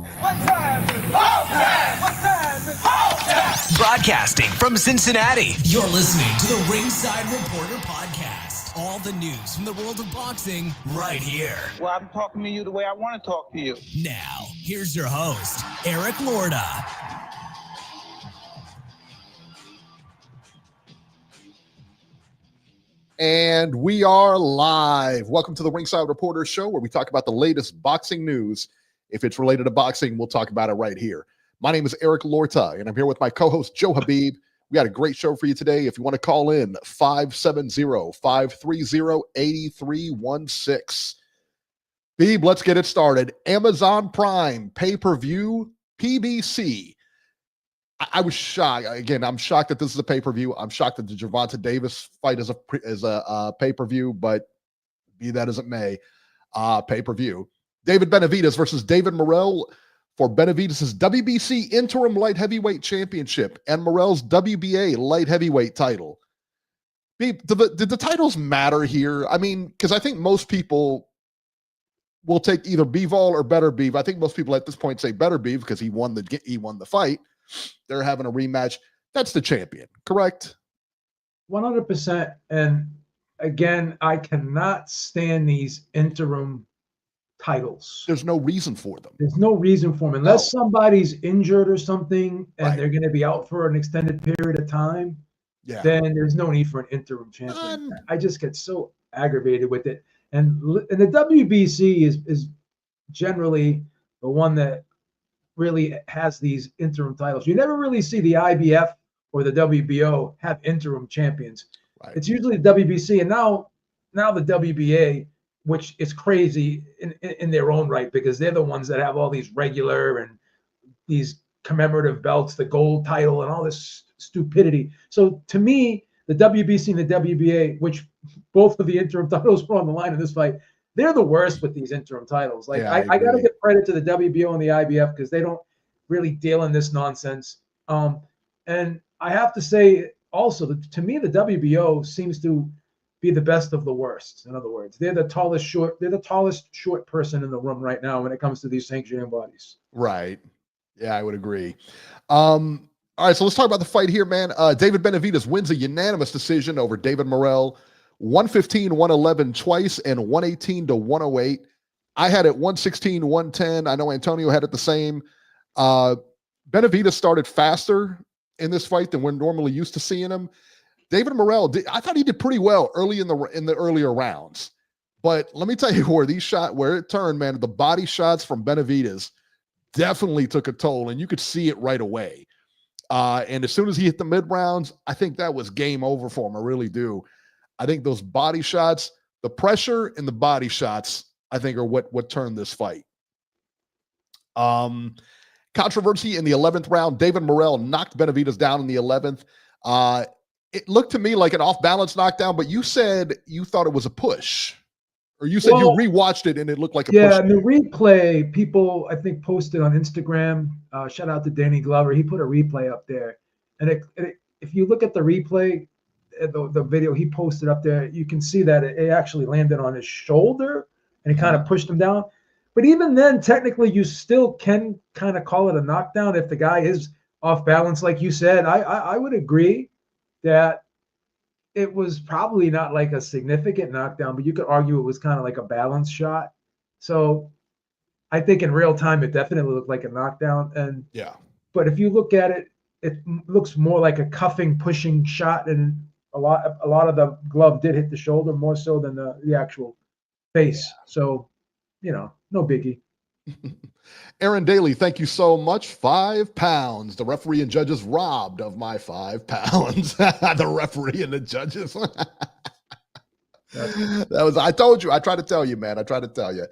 What time is it? All time! What time is it? All time! Broadcasting from Cincinnati, you're listening to the Ringside Reporter podcast. All the news from the world of boxing right here. Well, I'm talking to you the way I want to talk to you. Now, here's your host, Eric Lorda. And we are live. Welcome to the Ringside Reporter show, where we talk about the latest boxing news. If it's related to boxing, we'll talk about it right here. My name is Eric Lorta, and I'm here with my co-host, Joe Habib. We got a great show for you today. If you want to call in, 570-530-8316. Beeb, let's get it started. Amazon Prime, pay-per-view, PBC. I was shocked. Again, I'm shocked that this is a pay-per-view. I'm shocked that the Gervonta Davis fight is a pay-per-view, but be that as it may, pay-per-view. David Benavidez versus David Morrell for Benavidez' WBC Interim Light Heavyweight Championship and Morell's WBA Light Heavyweight title. Did the titles matter here? I mean, because I think most people will take either Bivol or Beterbiev. I think most people at this point say Beterbiev because he won the fight. They're having a rematch. That's the champion, correct? 100%. And again, I cannot stand these interim titles. There's no reason for them. There's no reason for them. Unless somebody's injured or something and they're going to be out for an extended period of time, then there's no need for an interim champion. I just get so aggravated with it. And the WBC is generally the one that really has these interim titles. You never really see the IBF or the WBO have interim champions. Right. It's usually the WBC, and now the WBA, which is crazy in their own right because they're the ones that have all these regular and these commemorative belts, the gold title, and all this stupidity. So to me, the WBC and the WBA, which both of the interim titles were on the line in this fight, they're the worst with these interim titles. Like I got to give credit to the WBO and the IBF because they don't really deal in this nonsense. And I have to say also that to me, the WBO seems to be the best of the worst. In other words, they're the tallest short person in the room right now when it comes to these sanctioning bodies. Right. Yeah, I would agree. All right, so let's talk about the fight here, man. David Benavidez wins a unanimous decision over David Morrell. 115, 111 twice, and 118 to 108. I had it 116, 110. I know Antonio had it the same. Benavidez started faster in this fight than we're normally used to seeing him. David Morrell, I thought he did pretty well early in the earlier rounds. But let me tell you where it turned, man. The body shots from Benavidez definitely took a toll, and you could see it right away. And as soon as he hit the mid rounds, I think that was game over for him. I really do. I think those body shots, the pressure and the body shots, I think are what turned this fight. Controversy in the 11th round. David Morrell knocked Benavidez down in the 11th. It looked to me like an off-balance knockdown, but you said you thought it was a push. Or you said you rewatched it and it looked like a push. Yeah, the replay, people, I think, posted on Instagram. Shout out to Danny Glover. He put a replay up there. And if you look at the replay, the video he posted up there, you can see that it actually landed on his shoulder and it kind of pushed him down. But even then, technically, you still can kind of call it a knockdown if the guy is off balance, like you said. I would agree that it was probably not like a significant knockdown, but you could argue it was kind of like a balance shot. So I think in real time, it definitely looked like a knockdown. And but if you look at it, it looks more like a cuffing, pushing shot, and a lot of the glove did hit the shoulder more so than the actual face. So, no biggie. Aaron Daly, thank you so much. 5 pounds. The referee and judges robbed of my 5 pounds. The referee and the judges. I told you. I tried to tell you, man. I tried to tell you.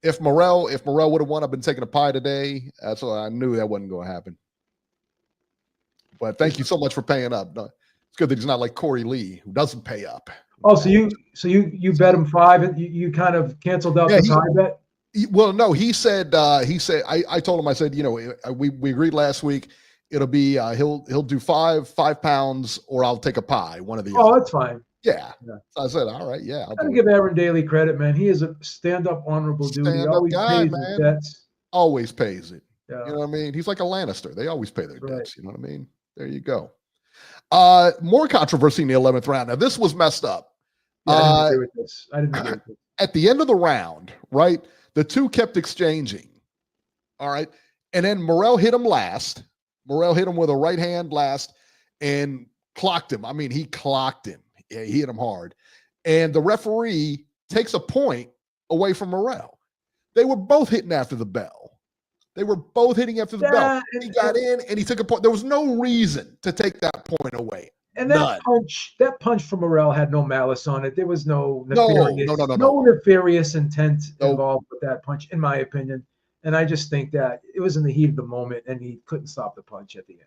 If Morell would have won, I've been taking a pie today. That's why I knew that wasn't going to happen. But thank you so much for paying up. It's good that he's not like Corey Lee, who doesn't pay up. Oh, so you bet him 5 and you kind of canceled out the tie bet? Well, no, he said I told him, I said, we agreed last week. It'll be he'll do 5 pounds or I'll take a pie, one of the other. Oh, that's fine. Yeah. So I said, all right, yeah. I gotta give Aaron Daly credit, man. He is a stand-up, honorable dude. He always pays his bets. always pays it. Yeah. You know what I mean? He's like a Lannister. They always pay their Right. debts. You know what I mean? There you go. More controversy in the 11th round. Now, this was messed up. Yeah, I didn't agree with this. I didn't agree with this. At the end of the round, right, the two kept exchanging. All right. And then Morell hit him last. Morell hit him with a right hand last and clocked him. I mean, he clocked him. Yeah, he hit him hard. And the referee takes a point away from Morell. They were both hitting after the bell. They were both hitting after the bell. He got in and he took a point. There was no reason to take that point away. And that punch from Morell had no malice on it. There was no nefarious intent involved with that punch, in my opinion. And I just think that it was in the heat of the moment, and he couldn't stop the punch at the end.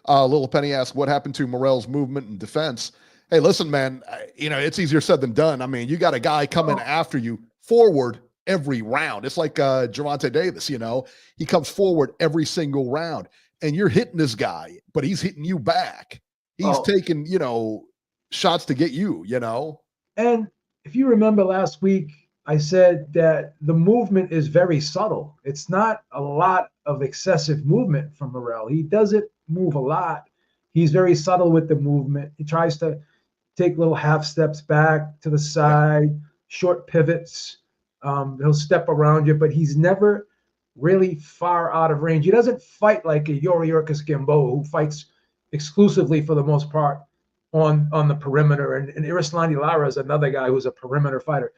Little Penny asked, what happened to Morell's movement and defense? Hey, listen, man, it's easier said than done. I mean, you got a guy coming after you forward every round. It's like Gervonta Davis, he comes forward every single round, and you're hitting this guy, but he's hitting you back. He's taking, shots to get you, And if you remember last week, I said that the movement is very subtle. It's not a lot of excessive movement from Morell. He doesn't move a lot. He's very subtle with the movement. He tries to take little half steps back to the side, short pivots. He'll step around you, but he's never really far out of range. He doesn't fight like a Yoriorkis Gamboa, who fights exclusively for the most part on the perimeter. And Irislandi Lara is another guy who's a perimeter fighter.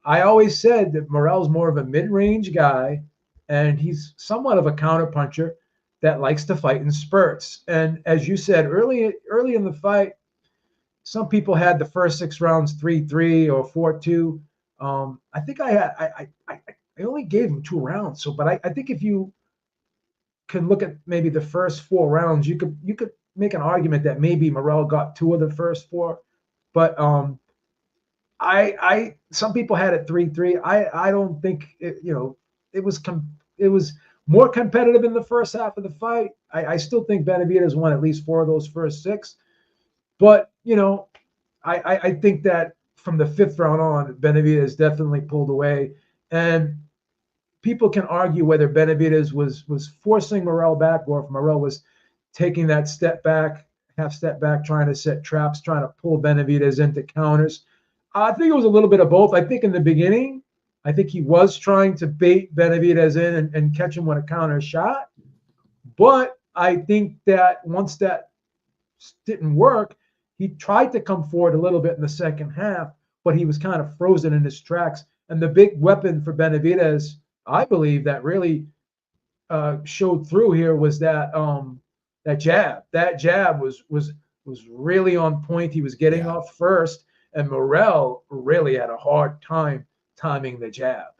I always said that Morell's more of a mid-range guy, and he's somewhat of a counterpuncher that likes to fight in spurts. And as you said, early in the fight, some people had the first 6 rounds 3-3 or 4-2. I think I only gave him 2 rounds. But I think if you can look at maybe the first 4 rounds, you could make an argument that maybe Morell got 2 of the first 4. But some people had it 3-3. I don't think it was more competitive in the first half of the fight. I still think Benavidez won at least 4 of those first 6. But I think that from the 5th round on, Benavidez definitely pulled away. And people can argue whether Benavidez was forcing Morell back, or if Morell was taking that half step back, trying to set traps, trying to pull Benavidez into counters. I think it was a little bit of both. I think in the beginning, I think he was trying to bait Benavidez in and catch him with a counter shot. But I think that once that didn't work, he tried to come forward a little bit in the second half, but he was kind of frozen in his tracks. And the big weapon for Benavidez, I believe, that really showed through here was that jab. That jab was really on point. He was getting off first, and Morell really had a hard time timing the jab,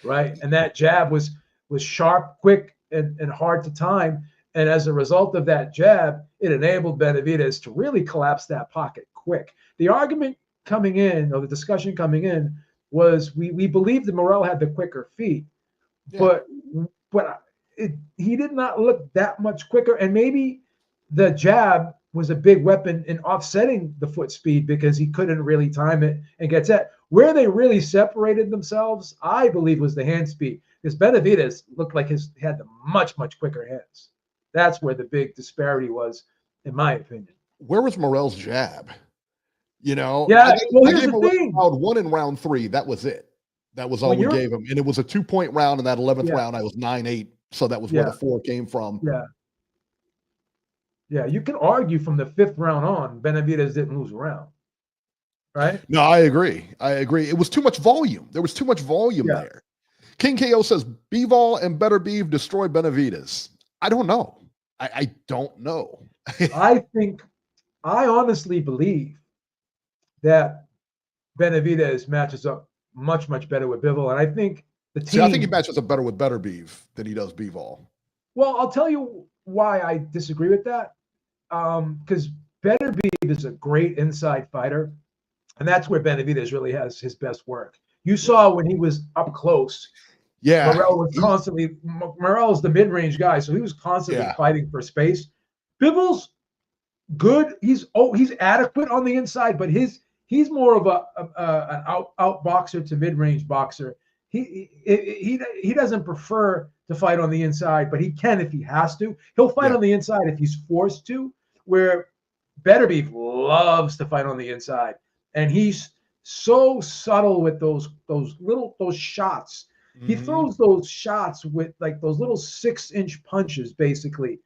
right? And that jab was sharp, quick, and hard to time. And as a result of that jab, it enabled Benavidez to really collapse that pocket quick. The argument coming in, or the discussion coming in, was we believed that Morell had the quicker feet, but he did not look that much quicker. And maybe the jab was a big weapon in offsetting the foot speed because he couldn't really time it and get set. Where they really separated themselves, I believe, was the hand speed, because Benavidez looked like he had the much, much quicker hands. That's where the big disparity was, in my opinion. Where was Morell's jab? Yeah, I here's gave the him thing. round 1 and round 3. That was it. That was all we gave him. And it was a 2-point round. In that 11th round, I was 9-8. So that was where the 4 came from. Yeah, you can argue from the 5th round on, Benavidez didn't lose a round, right? No, I agree. It was too much volume. There was too much volume there. King KO says, Bivol and Beterbiev destroy Benavidez. I don't know. I don't know. I honestly believe that Benavidez matches up much, much better with Bivol. And I think the team... I think he matches up better with Beterbiev than he does Bivol. Well, I'll tell you why I disagree with that. Because Beterbiev is a great inside fighter, and that's where Benavidez really has his best work. You saw when he was up close. Yeah, Morell's the mid-range guy, so he was constantly fighting for space. Bivol's good. He's adequate on the inside, but he's more of an out boxer to mid-range boxer. he doesn't prefer to fight on the inside, but he can if he has to. He'll fight on the inside if he's forced to, where Beterbiev loves to fight on the inside. And he's so subtle with those shots. He throws those shots with like those little 6-inch punches, basically.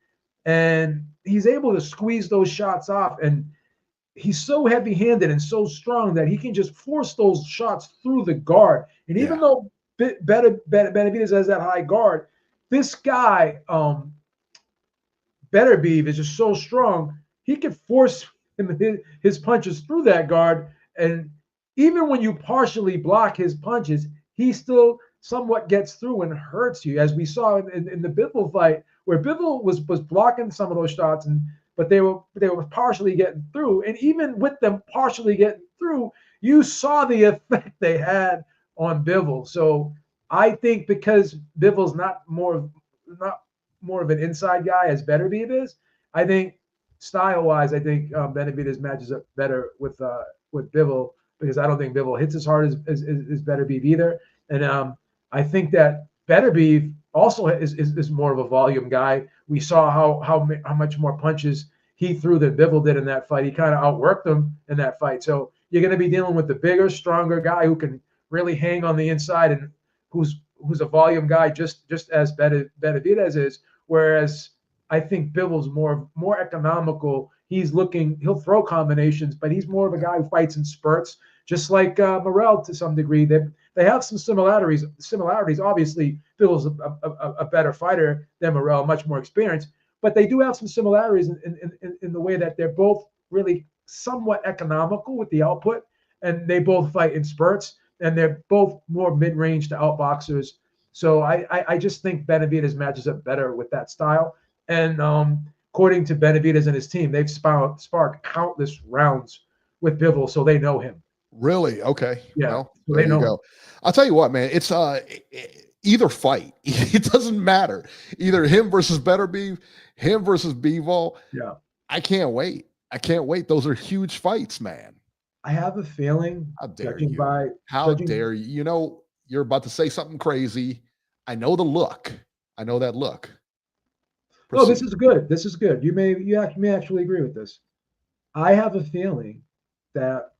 And he's able to squeeze those shots off. And he's so heavy-handed and so strong that he can just force those shots through the guard. And even though Benavidez has that high guard, this guy, Beterbiev, is just so strong, he can force his punches through that guard. And even when you partially block his punches, he still somewhat gets through and hurts you, as we saw in the Bivol fight, where Bivol was blocking some of those shots, but they were partially getting through. And even with them partially getting through, you saw the effect they had on Bivol. So I think because Bivol's not more of an inside guy as Beterbiev is, I think style-wise, I think Benavidez matches up better with Bivol, because I don't think Bivol hits as hard as Beterbiev either. And I think that Beterbiev also is more of a volume guy. We saw how much more punches he threw than Bivol did in that fight. He kind of outworked him in that fight. So you're going to be dealing with the bigger, stronger guy who can really hang on the inside and who's a volume guy just as Benavidez is. Whereas I think Bivol's more economical. He'll throw combinations, but he's more of a guy who fights in spurts, just like Morell to some degree. They have some similarities. Obviously, Bivol's a better fighter than Morell, much more experienced, but they do have some similarities in the way that they're both really somewhat economical with the output, and they both fight in spurts, and they're both more mid-range to outboxers. So I just think Benavidez matches up better with that style. And according to Benavidez and his team, they've sparred countless rounds with Bivol, so they know him. Really? Okay. Yeah. Well, So there you go. I'll tell you what, man. It's either fight. It doesn't matter. Either him versus Beterbiev, him versus Bivol. Yeah. I can't wait. Those are huge fights, man. I have a feeling. How dare you? How dare you? You know, you're about to say something crazy. I know the look. I know that look. No, this is good. This is good. You may actually agree with this. I have a feeling that,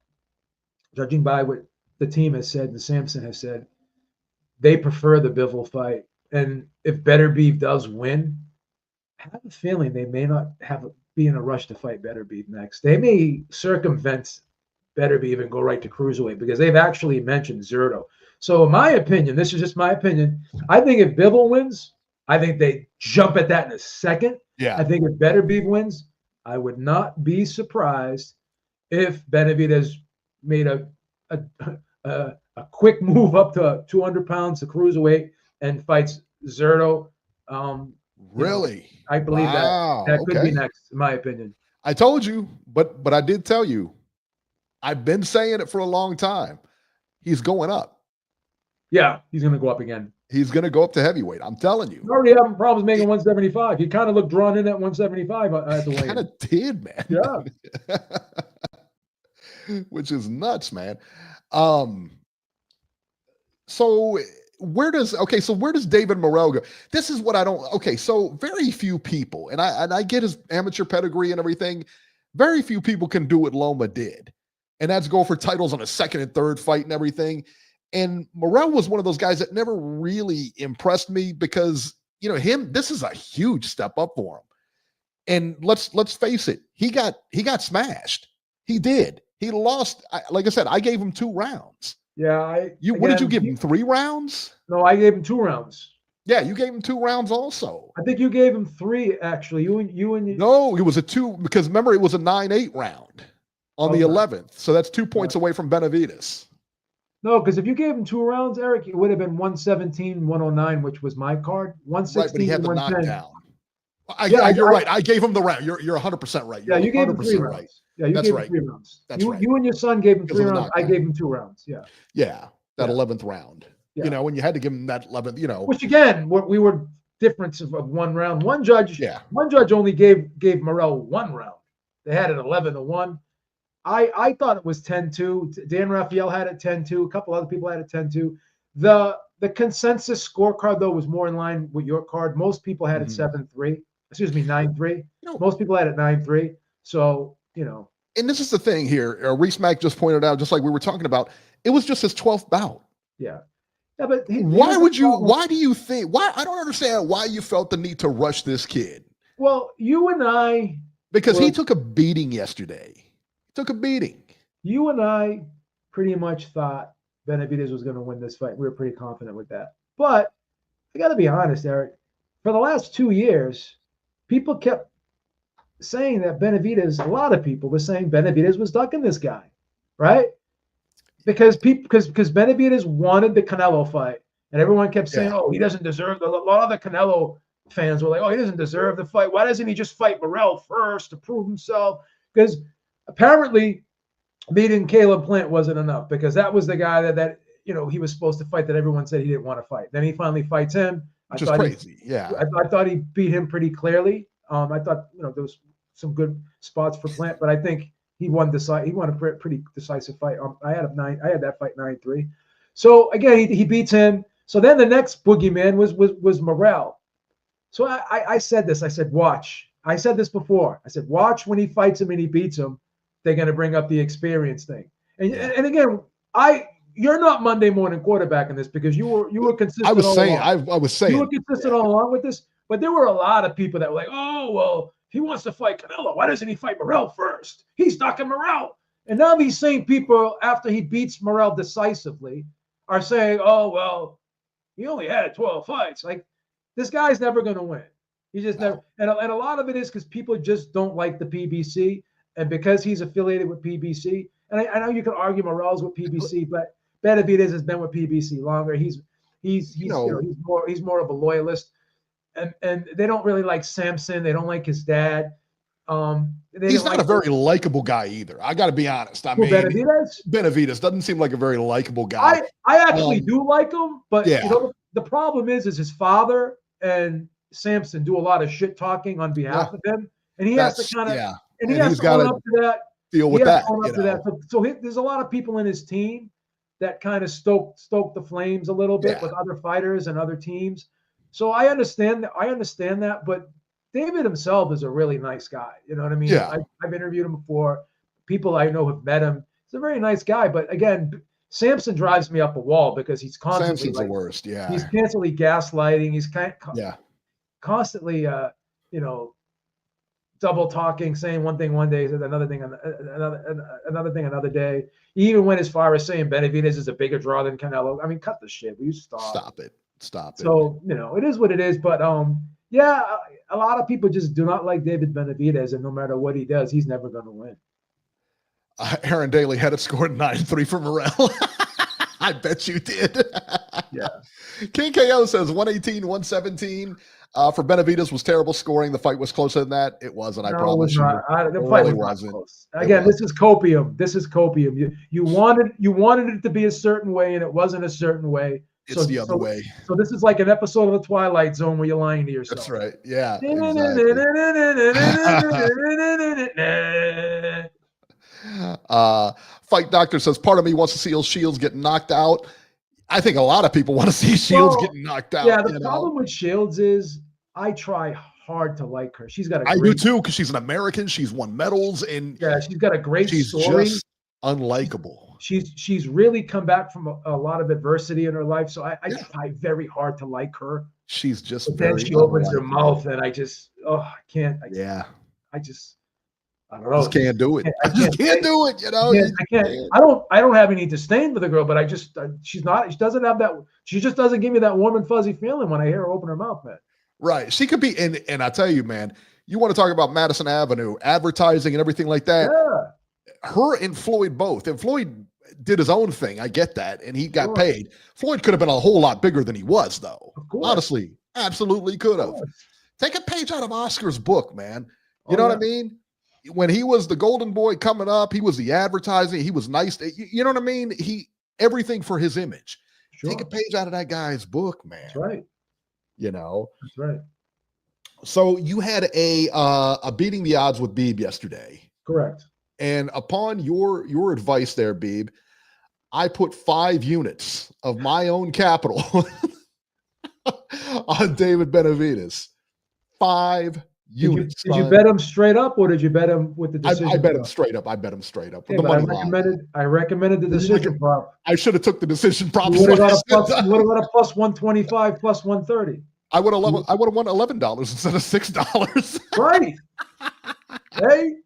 judging by what the team has said and Samson has said, they prefer the Bivol fight. And if Beterbiev does win, I have a feeling they may not be in a rush to fight Beterbiev next. They may circumvent Beterbiev and go right to cruiserweight, because they've actually mentioned Zurdo. So in my opinion, this is just my opinion, I think if Bivol wins, I think they jump at that in a second. Yeah. I think if Beterbiev wins, I would not be surprised if Benavidez made a quick move up to 200 pounds to cruiserweight and fights Zurdo. Really? I believe that could be next, in my opinion. I told you, but I did tell you. I've been saying it for a long time. He's going up. Yeah, he's going to go up again. He's going to go up to heavyweight. I'm telling you. He's already having problems making 175. He kind of looked drawn in at 175 at the weight. Kind of did, man. Yeah. Which is nuts, man. So where does David Morrell go? This is what I don't. Okay, so very few people, and I get his amateur pedigree and everything. Very few people can do what Loma did, and that's go for titles on a second and third fight and everything. And Morell was one of those guys that never really impressed me, because this is a huge step up for him. And let's face it, he got smashed. He did. He lost. Like I said, I gave him 2 rounds. Yeah. What did you give him? 3 rounds? No, I gave him 2 rounds. Yeah, you gave him 2 rounds also. I think you gave him 3, actually. No, it was a 2, because remember, it was a 9-8 round on the 11th. So that's 2 points away from Benavidez. No, because if you gave him 2 rounds, Eric, it would have been 117, 109, which was my card. 116, right, but he had the 110. knockdown. You're right. I gave him the round. You're 100% right. You gave him 3 rounds. Right. Yeah, you That's gave right. him 3 rounds. That's right. You and your son gave him 3 rounds. I gave him 2 rounds. Yeah. Yeah, that 11th round. Yeah. When you had to give him that 11th, Which again, we were difference of 1 round. One judge only gave Morell 1 round. They had it 11-1. I thought it was 10-2. Dan Raphael had it 10-2. A couple other people had it 10-2. The The consensus scorecard, though, was more in line with your card. Most people had it 7-3. Excuse me, 9-3. Most people had it 9-3. So, And this is the thing here. Reese Mack just pointed out, just like we were talking about, it was just his 12th bout. Yeah. Yeah, but why do you think, I don't understand why you felt the need to rush this kid. Well, you and I. Because he took a beating yesterday. He took a beating. You and I pretty much thought Benavidez was going to win this fight. We were pretty confident with that. But I got to be honest, Eric. For the last 2 years, people kept saying that Benavidez, a lot of people were saying Benavidez was ducking this guy, right? Because Benavidez wanted the Canelo fight, and everyone kept saying, "Oh, he doesn't deserve." A lot of the Canelo fans were like, "Oh, he doesn't deserve the fight. Why doesn't he just fight Morell first to prove himself?" Because apparently, beating Caleb Plant wasn't enough, because that was the guy that he was supposed to fight, that everyone said he didn't want to fight. Then he finally fights him, which is crazy. I thought he beat him pretty clearly. I thought there was some good spots for Plant, but I think he won a pretty decisive fight. I had that fight 9-3. So again, he beats him. So then the next boogeyman was Morell. So I said this. I said, watch. I said this before. I said, watch when he fights him and he beats him. They're going to bring up the experience thing. And again, you're not Monday morning quarterback in this, because you were consistent. I was saying you were consistent all along with this. But there were a lot of people that were like, "Oh, well, he wants to fight Canelo. Why doesn't he fight Morell first? He's ducking Morell." And now these same people, after he beats Morell decisively, are saying, "Oh, well, he only had 12 fights. Like, this guy's never going to win. He just never." And a lot of it is because people just don't like the PBC, and because he's affiliated with PBC. And I know you can argue Morell's with PBC, but Benavidez has been with PBC longer. He's more of a loyalist. And they don't really like Samson. They don't like his dad. He's not a very likable guy either. I got to be honest. I mean, Benavidez doesn't seem like a very likable guy. I actually do like him, but the problem is his father and Samson do a lot of shit talking on behalf of him, and he has to kind of and he has to own up to that. Deal with that. So there's a lot of people in his team that kind of stoke the flames a little bit with other fighters and other teams. So I understand that, but David himself is a really nice guy. You know what I mean? Yeah. I've interviewed him before. People I know have met him. He's a very nice guy. But again, Samson drives me up a wall, because he's constantly Samson's the worst. Yeah. He's constantly gaslighting. He's constantly double talking, saying one thing one day, another thing another day. He even went as far as saying Benavidez is a bigger draw than Canelo. I mean, cut the shit. Will you stop? Stop it. So, it is what it is. But a lot of people just do not like David Benavidez, and no matter what he does, he's never going to win. Aaron Daly had it scored 9-3 for Morell. I bet you did. Yeah. King KO says 118-117 for Benavidez was terrible scoring. The fight was closer than that. It wasn't. I promise you. The fight really wasn't close. Again, this is copium. You wanted it to be a certain way, and it wasn't a certain way. It's the other way. So this is like an episode of The Twilight Zone where you're lying to yourself. That's right. Yeah. Exactly. Fight Doctor says, part of me wants to see Shields get knocked out. I think a lot of people want to see Shields getting knocked out. Yeah, the problem with Shields is I try hard to like her. She's got a great... I do too, because she's an American. She's won medals, and she's got a great story. Just unlikable. She's really come back from a lot of adversity in her life, so I try very hard to like her. She's just but then she opens her mouth, and I can't. I don't know. Just can't do it. I just can't do it. I can't. I don't have any disdain for the girl, but she doesn't have that. She just doesn't give me that warm and fuzzy feeling when I hear her open her mouth, man. Right. She could be, and I tell you, man, you want to talk about Madison Avenue, advertising and everything like that. Yeah. Her and Floyd both. And Floyd did his own thing. I get that. And he got paid. Floyd could have been a whole lot bigger than he was, though. Honestly, absolutely could have. Take a page out of Oscar's book, man. You know what I mean? When he was the golden boy coming up, he was the advertising. He was nice. You know what I mean? Everything for his image. Sure. Take a page out of that guy's book, man. That's right. That's right. So you had a beating the odds with Beeb yesterday. Correct. And upon your advice there, Beeb, I put 5 units of my own capital on David Benavidez. 5 units. Did you bet him straight up, or did you bet him with the decision? I bet him straight up. I bet him straight up. Okay, With the money I recommended the decision prop. I should have took the decision prop. You would have got a plus 125, plus 130. I would have won $11 instead of $6. Right. Hey.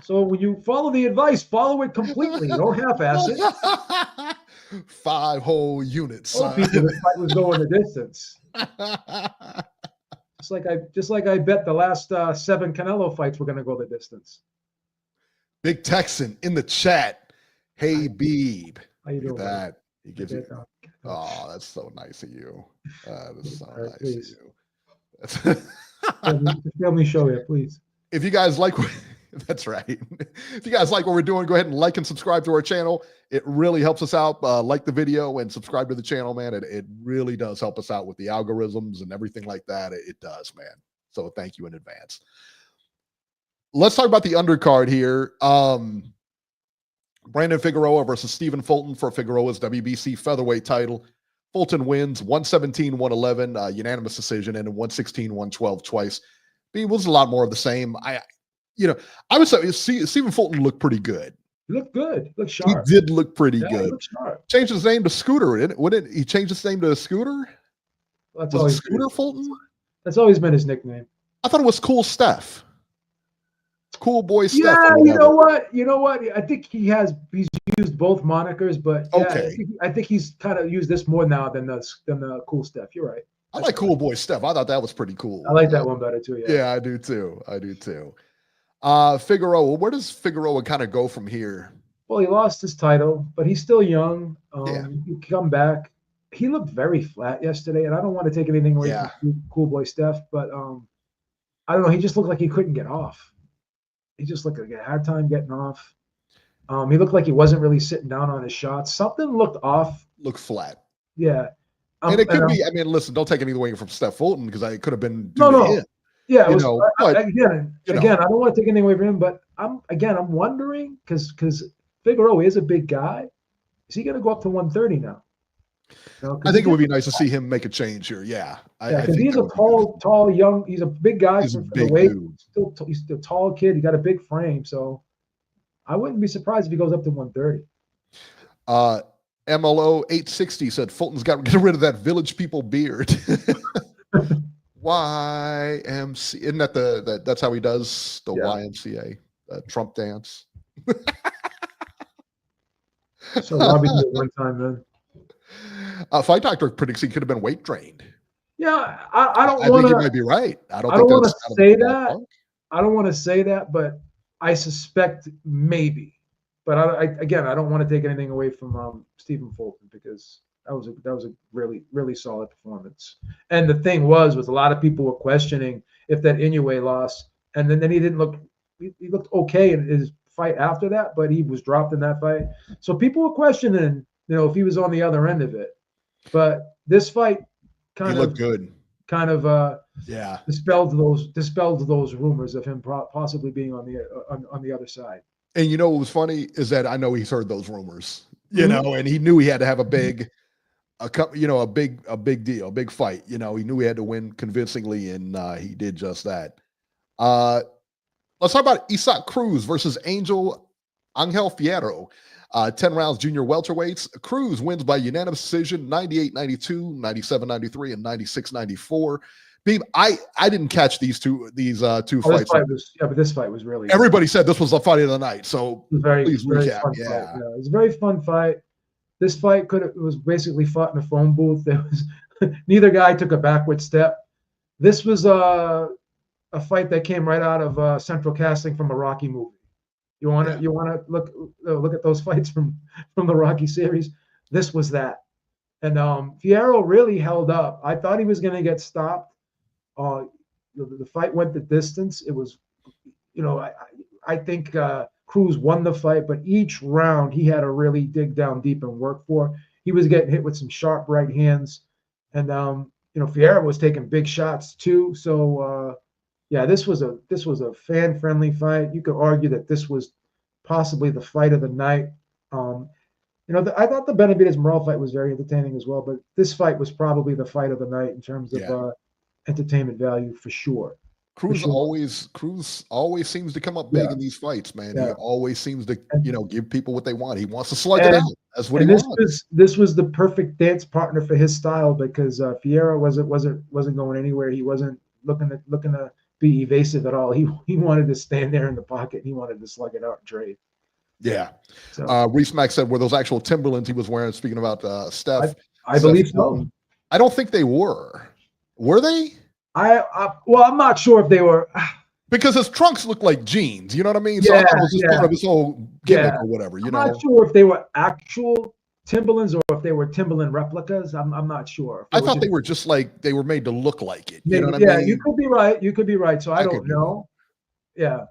So when you follow the advice, follow it completely. You don't half-ass it. 5 whole units. People, the fight was going the distance. Just like I bet the last 7 Canelo fights were going to go the distance. Big Texan in the chat. Hey, Beeb. How you doing? That he gives you. Oh, that's so nice of you. That is so nice of you. Let me show you, please. If you guys like, that's right. If you guys like what we're doing, go ahead and like and subscribe to our channel. It really helps us out. Like the video and subscribe to the channel, man. It really does help us out with the algorithms and everything like that. It does, man. So thank you in advance. Let's talk about the undercard here. Brandon Figueroa versus Stephen Fulton for Figueroa's WBC featherweight title. Fulton wins 117-111, unanimous decision, and 116-112 twice. It was a lot more of the same. I would say Stephen Fulton looked pretty good. He looked good. He looked sharp. He did look pretty good. He looked sharp. Changed his name to Scooter, wouldn't he? Changed his name to Scooter? Well, was it Scooter Fulton? That's always been his nickname. I thought it was Cool Steph. Cool Boy Steph. Yeah, you know what? I think he's used both monikers, but yeah, okay. I think he's kind of used this more now than the Cool Steph. You're right. I like Cool Boy Steph. I thought that was pretty cool. I like that one better too. Yeah, I do too. Figueroa, where does Figueroa kind of go from here? Well, he lost his title, but he's still young. He come back. He looked very flat yesterday, and I don't want to take anything away from Cool Boy Steph, but I don't know. He just looked like he couldn't get off. He just looked like he had a hard time getting off. He looked like he wasn't really sitting down on his shots. Something looked off. Looked flat. Yeah. And it could be, I mean, listen, don't take anything away from Steph Fulton because it could have been due to him. Yeah, again, I don't want to take anything away from him, but I'm wondering because Figueroa is a big guy. Is he going to go up to 130 now? I think it would be nice to see him make a change here. Yeah, I think he's a tall, young. He's a big guy. He's a big weight. He's a tall kid. He got a big frame, so I wouldn't be surprised if he goes up to 130. MLO 860 said Fulton's got to get rid of that Village People beard. YMCA, isn't that that's how he does the YMCA Trump dance? So Robbie did it one time, man. Fight Doctor predicts he could have been weight drained. Yeah, I don't want to. I think you might be right. I don't want to say that. I don't want to say that, but I suspect maybe. But I don't want to take anything away from Stephen Fulton because that was a really, really solid performance. And the thing was a lot of people were questioning if that Inoue loss, and then he didn't look. He looked okay in his fight after that, but he was dropped in that fight. So people were questioning, if he was on the other end of it. But this fight looked good. Dispelled those rumors of him possibly being on the other side. And what was funny is that I know he's heard those rumors, and he knew he had to have a big deal, a big fight. He knew he had to win convincingly, and he did just that. Let's talk about Isaac Cruz versus Angel Fiero. 10 rounds junior welterweights. Cruz wins by unanimous decision, 98-92, 97-93, and 96-94. Beeb, I didn't catch these two fights. But this fight was really. Everybody said this was the fight of the night, so please recap. Yeah, it was a very fun fight. This fight was basically fought in a phone booth. There was neither guy took a backward step. This was a fight that came right out of central casting from a Rocky movie. You want to look at those fights from the Rocky series. This was that, and Fiero really held up. I thought he was going to get stopped. The fight went the distance. It was, I think Cruz won the fight, but each round he had to really dig down deep and work for. He was getting hit with some sharp right hands, and Fiero was taking big shots too. So this was a fan-friendly fight. You could argue that this was possibly the fight of the night. I thought the Benavidez Morell fight was very entertaining as well, but this fight was probably the fight of the night in terms of entertainment value for sure. Cruz always seems to come up big in these fights, man. He always seems to, give people what they want. He wants to slug it out. That's what he wants. This was the perfect dance partner for his style because Fiero wasn't going anywhere. He wasn't looking to be evasive at all. He wanted to stand there in the pocket. And he wanted to slug it out and trade. Yeah. So, Reese Mack said, were those actual Timberlands he was wearing? Speaking about Steph, I believe so. I don't think they were. Were they? I'm not sure if they were, because his trunks look like jeans. You know what I mean? So I thought it was just part of his whole gimmick or whatever. I'm not sure if they were actual Timberlands or if they were Timberland replicas. I'm not sure. I thought they were just like they were made to look like it. You know what I mean? You could be right. You could be right. So I don't know. Yeah.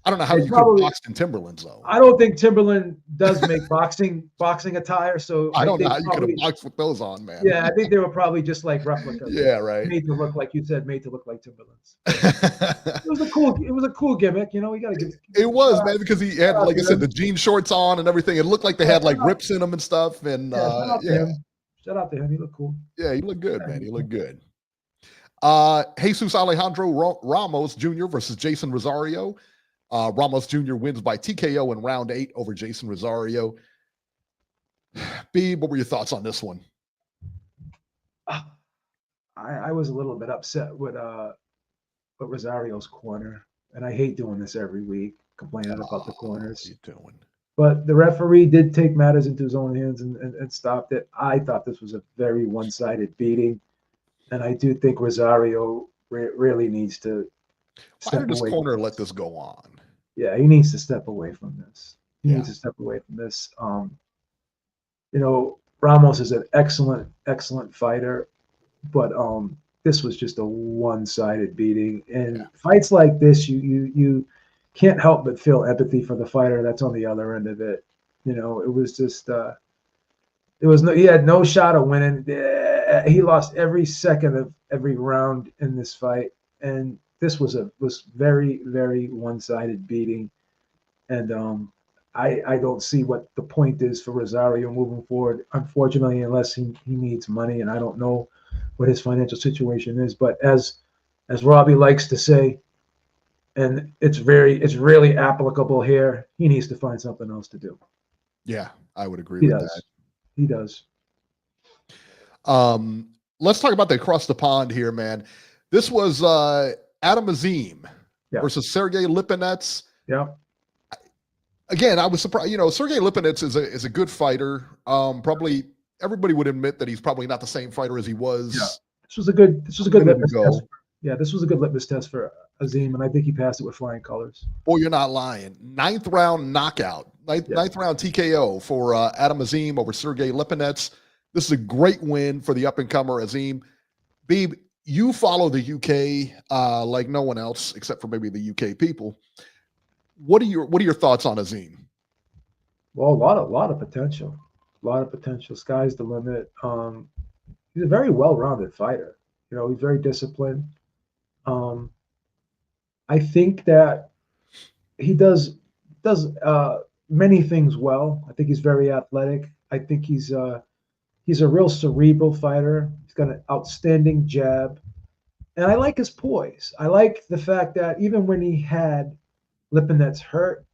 I don't know how you could box in Timberlands though. I don't think Timberland does make boxing attire. So I don't know how you could have boxed with those on, man. Yeah, I think they were probably just like replicas. Yeah, right. Made to look like you said, made to look like Timberlands. It was a cool gimmick. We got to give it was, man, because he had, like I said, the jean shorts on and everything. It looked like they had like rips in them and stuff. And shout out to him. He looked cool. Yeah, he looked good, man. He looked good. Jesus Alejandro Ramos Jr. versus Jason Rosario. Ramos Jr. wins by TKO in round 8 over Jason Rosario. B, what were your thoughts on this one? I was a little bit upset with Rosario's corner, and I hate doing this every week, complaining about the corners. What are you doing? But the referee did take matters into his own hands and stopped it. I thought this was a very one-sided beating, and I do think Rosario really needs to. Why did this corner let this go on? Yeah, he needs to step away from this. He needs to step away from this. Ramos is an excellent fighter, but this was just a one-sided beating. And fights like this, you can't help but feel empathy for the fighter that's on the other end of it. It was just he had no shot of winning. He lost every second of every round in this fight, and this was very, very one-sided beating, and I don't see what the point is for Rosario moving forward, unfortunately, unless he needs money, and I don't know what his financial situation is. But as Robbie likes to say, and it's really applicable here, he needs to find something else to do. Yeah, I would agree with that. He does. Let's talk about the across the pond here, man. This was Adam Azim versus Sergey Lipinets. Yeah. Again, I was surprised. Sergey Lipinets is a good fighter. Probably everybody would admit that he's probably not the same fighter as he was. Yeah. This was a good litmus test. This was a good litmus test for Azim, and I think he passed it with flying colors. Oh, you're not lying. 9th round knockout, ninth round TKO for Adam Azim over Sergey Lipinets. This is a great win for the up-and-comer Azim. Beeb, you follow the UK like no one else, except for maybe the UK people. What are your thoughts on Azim? Well, a lot of potential. Sky's the limit. He's a very well-rounded fighter. He's very disciplined. I think that he does many things well. I think he's very athletic. I think he's a real cerebral fighter. He's got an outstanding jab. And I like his poise. I like the fact that even when he had Lipinets hurt,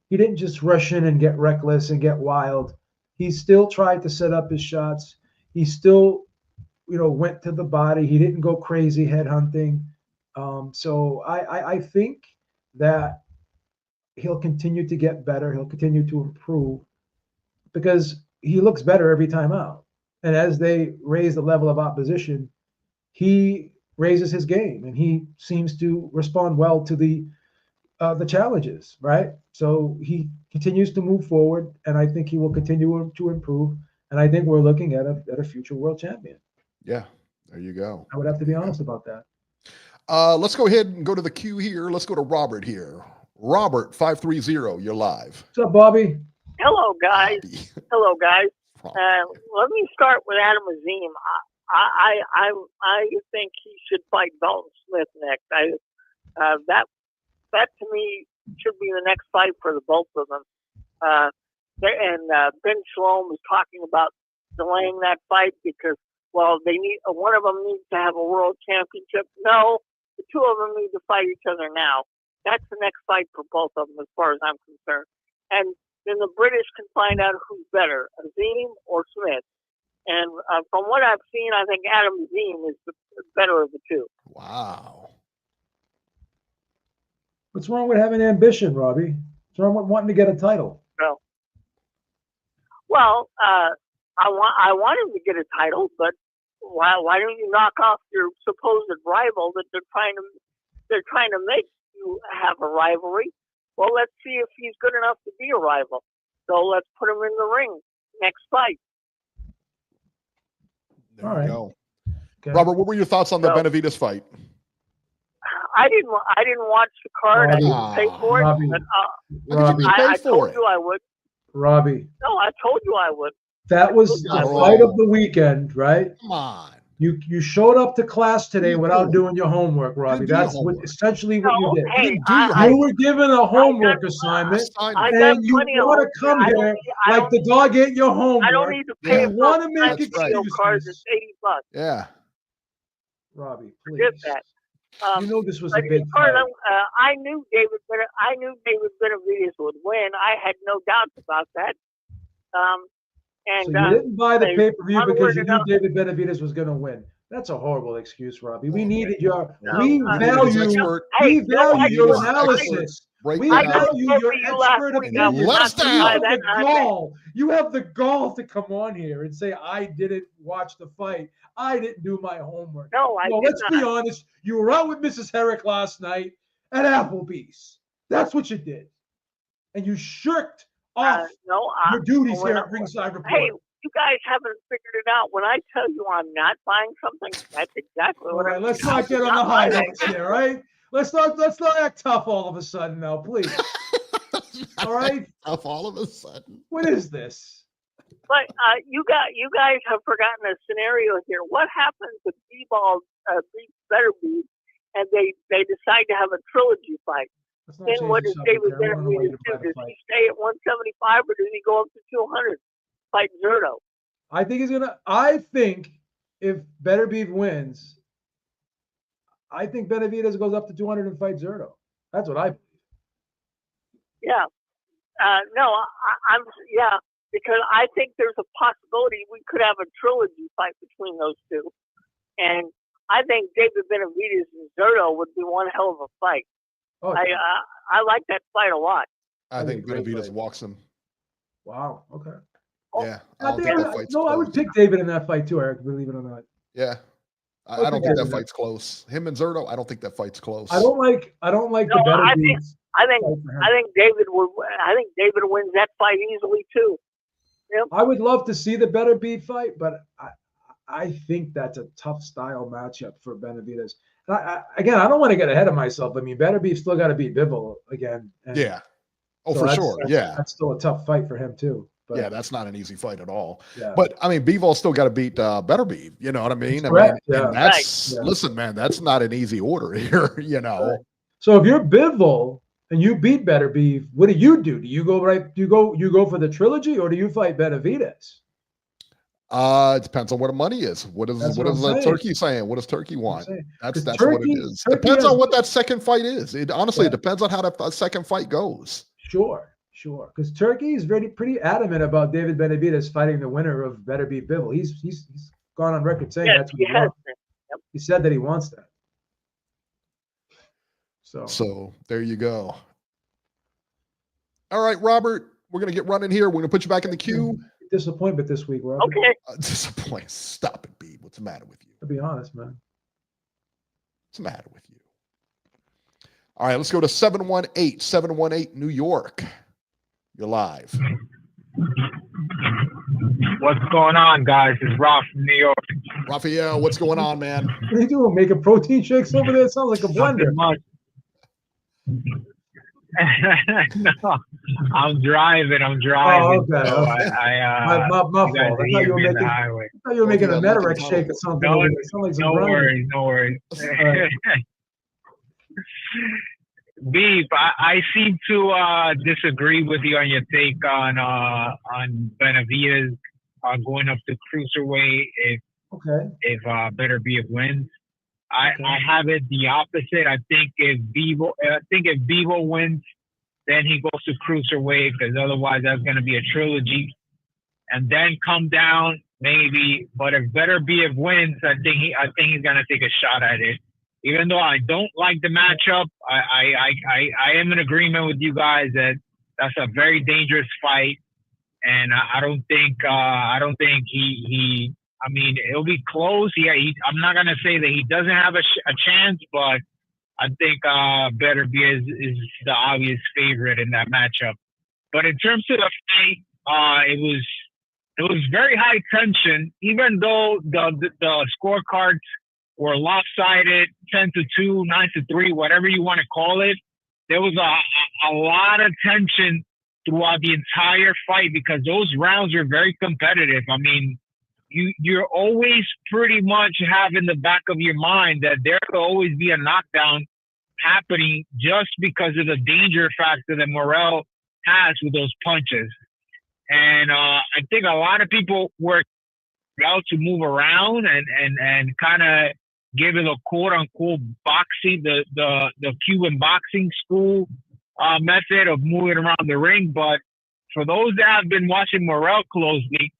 he didn't just rush in and get reckless and get wild. He still tried to set up his shots. He still, went to the body. He didn't go crazy head hunting. So I think that he'll continue to get better. He'll continue to improve because he looks better every time out. And as they raise the level of opposition, he raises his game and he seems to respond well to the challenges, right? So he continues to move forward, and I think he will continue to improve. And I think we're looking at a future world champion. Yeah, there you go. I would have to be honest about that. Let's go ahead and go to the queue here. Let's go to Robert here. Robert, 530, you're live. What's up, Bobby? Hello, guys. Hello, guys. Let me start with Adam Azim. I think he should fight Dalton Smith next. That to me should be the next fight for the both of them. Ben Shalom was talking about delaying that fight because, well, they need one of them needs to have a world championship. No, the two of them need to fight each other now. That's the next fight for both of them, as far as I'm concerned. And then the British can find out who's better, Azim or Smith. And from what I've seen, I think Adam Azin is the better of the two. Wow. What's wrong with having ambition, Robbie? What's wrong with wanting to get a title? No. Well, I want him to get a title, but why don't you knock off your supposed rival that they're trying to make you have a rivalry? Well, let's see if he's good enough to be a rival. So let's put him in the ring next fight. There you go. Okay. Robert, what were your thoughts on the Benavidez fight? I didn't watch the card. I didn't pay for it. Robbie, I told you I would. Robbie. No, I told you I would. That was the fight of the weekend, right? Come on. You showed up to class today without doing your homework, Robbie. That's essentially what you did. Hey, you were given a homework assignment, and you want to come here like the dog ate your homework. I don't need to pay. You want to make excuses. Cards is $80. Yeah. Robbie, please. Forget that. You know this was a big fight. I knew David Benavidez would win. I had no doubts about that. And, so you didn't buy the pay-per-view because you knew David Benavidez was going to win. That's a horrible excuse, Robbie. We needed your. We value your analysis. We value your expert opinion. You have the gall to come on here and say I didn't watch the fight. I didn't do my homework. Let's be honest. You were out with Mrs. Herrick last night at Applebee's. That's what you did, and you shirked off your duties here at Ringside Reporter. Hey, you guys haven't figured it out. When I tell you I'm not buying something, that's exactly what I'm. Let's not get on the high notes here, right? Let's not act tough all of a sudden, now, please. All right, tough all of a sudden. What is this? But you guys have forgotten a scenario here. What happens if Bivol beats Beterbiev and they decide to have a trilogy fight? Then what does David Benavidez do? Does he stay at 175 or does he go up to 200? Fight Zerto. I think if Beterbiev wins, I think Benavidez goes up to 200 and fights Zerto. That's what I believe. Yeah. Because I think there's a possibility we could have a trilogy fight between those two. And I think David Benavidez and Zerto would be one hell of a fight. Oh, I like that fight a lot. I think Benavidez walks him. Wow. Okay. Yeah. I would pick David in that fight too, Eric, believe it or not. Yeah. I don't think that fight's close. Him and Zerto, I don't think that fight's close. I don't like the Beterbiev. I think David wins that fight easily too. Yep. I would love to see the Beterbiev fight, but I think that's a tough style matchup for Benavidez. Again, I don't want to get ahead of myself. I mean, Beterbiev still got to beat Bivol again. Yeah. Oh, so for sure. That's still a tough fight for him too. But, yeah, that's not an easy fight at all. Yeah. But I mean, Bivol still got to beat Beterbiev. You know what I mean? Listen, man, that's not an easy order here. You know. Right. So if you're Bivol and you beat Beterbiev, what do? Do you go right? Do you go for the trilogy or do you fight Benavidez? It depends on what the money is. What is Turkey saying? What does Turkey want? That's Turkey, what it is. Depends on what that second fight is. It depends on how that second fight goes. Sure. Because Turkey is pretty adamant about David Benavidez fighting the winner of Beterbiev Bivol. He's gone on record saying that's what he wants. Yep. He said that he wants that. So there you go. All right, Robert, we're gonna get running here. We're gonna put you back in the queue. Disappointment this week, Robert. Okay. Disappointment. Stop it, B. What's the matter with you? To be honest, man. What's the matter with you? All right, let's go to 718 New York. You're live. What's going on, guys? It's Ralph from New York. Raphael, what's going on, man? What are you doing? Making protein shakes over there? It sounds like a blender. No, I'm driving. Oh, okay. So okay. My fault. I thought you were making a Metarex shake or something. No worries. Beef, I seem to disagree with you on your take on Benavidez going up to cruiserweight if Beterbiev wins. I have it the opposite. I think if Bivol wins, then he goes to cruiserweight, because otherwise that's going to be a trilogy, and then come down maybe. But if Beterbiev wins, I think he's going to take a shot at it. Even though I don't like the matchup, I am in agreement with you guys that that's a very dangerous fight, and I don't think he. I mean, it'll be close. I'm not gonna say that he doesn't have a chance, but I think Beterbiev is the obvious favorite in that matchup. But in terms of the fight, it was very high tension, even though the scorecards were lopsided, 10-2, 9-3, whatever you want to call it. There was a lot of tension throughout the entire fight, because those rounds are very competitive. I mean, you're always pretty much have in the back of your mind that there will always be a knockdown happening, just because of the danger factor that Morell has with those punches. And I think a lot of people were able to move around and kind of give it a quote unquote boxing, the Cuban boxing school method of moving around the ring. But for those that have been watching Morell closely,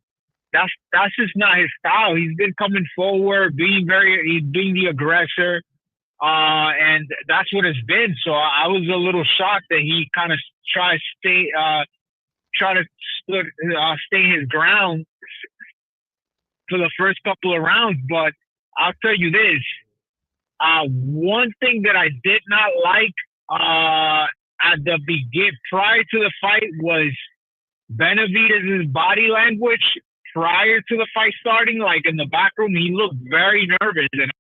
that's just not his style. He's been coming forward, he's being the aggressor, and that's what it's been. So I was a little shocked that he kind of try to stay his ground for the first couple of rounds. But I'll tell you this: one thing that I did not like at the beginning, prior to the fight, was Benavidez's body language. Prior to the fight starting, like in the back room, he looked very nervous and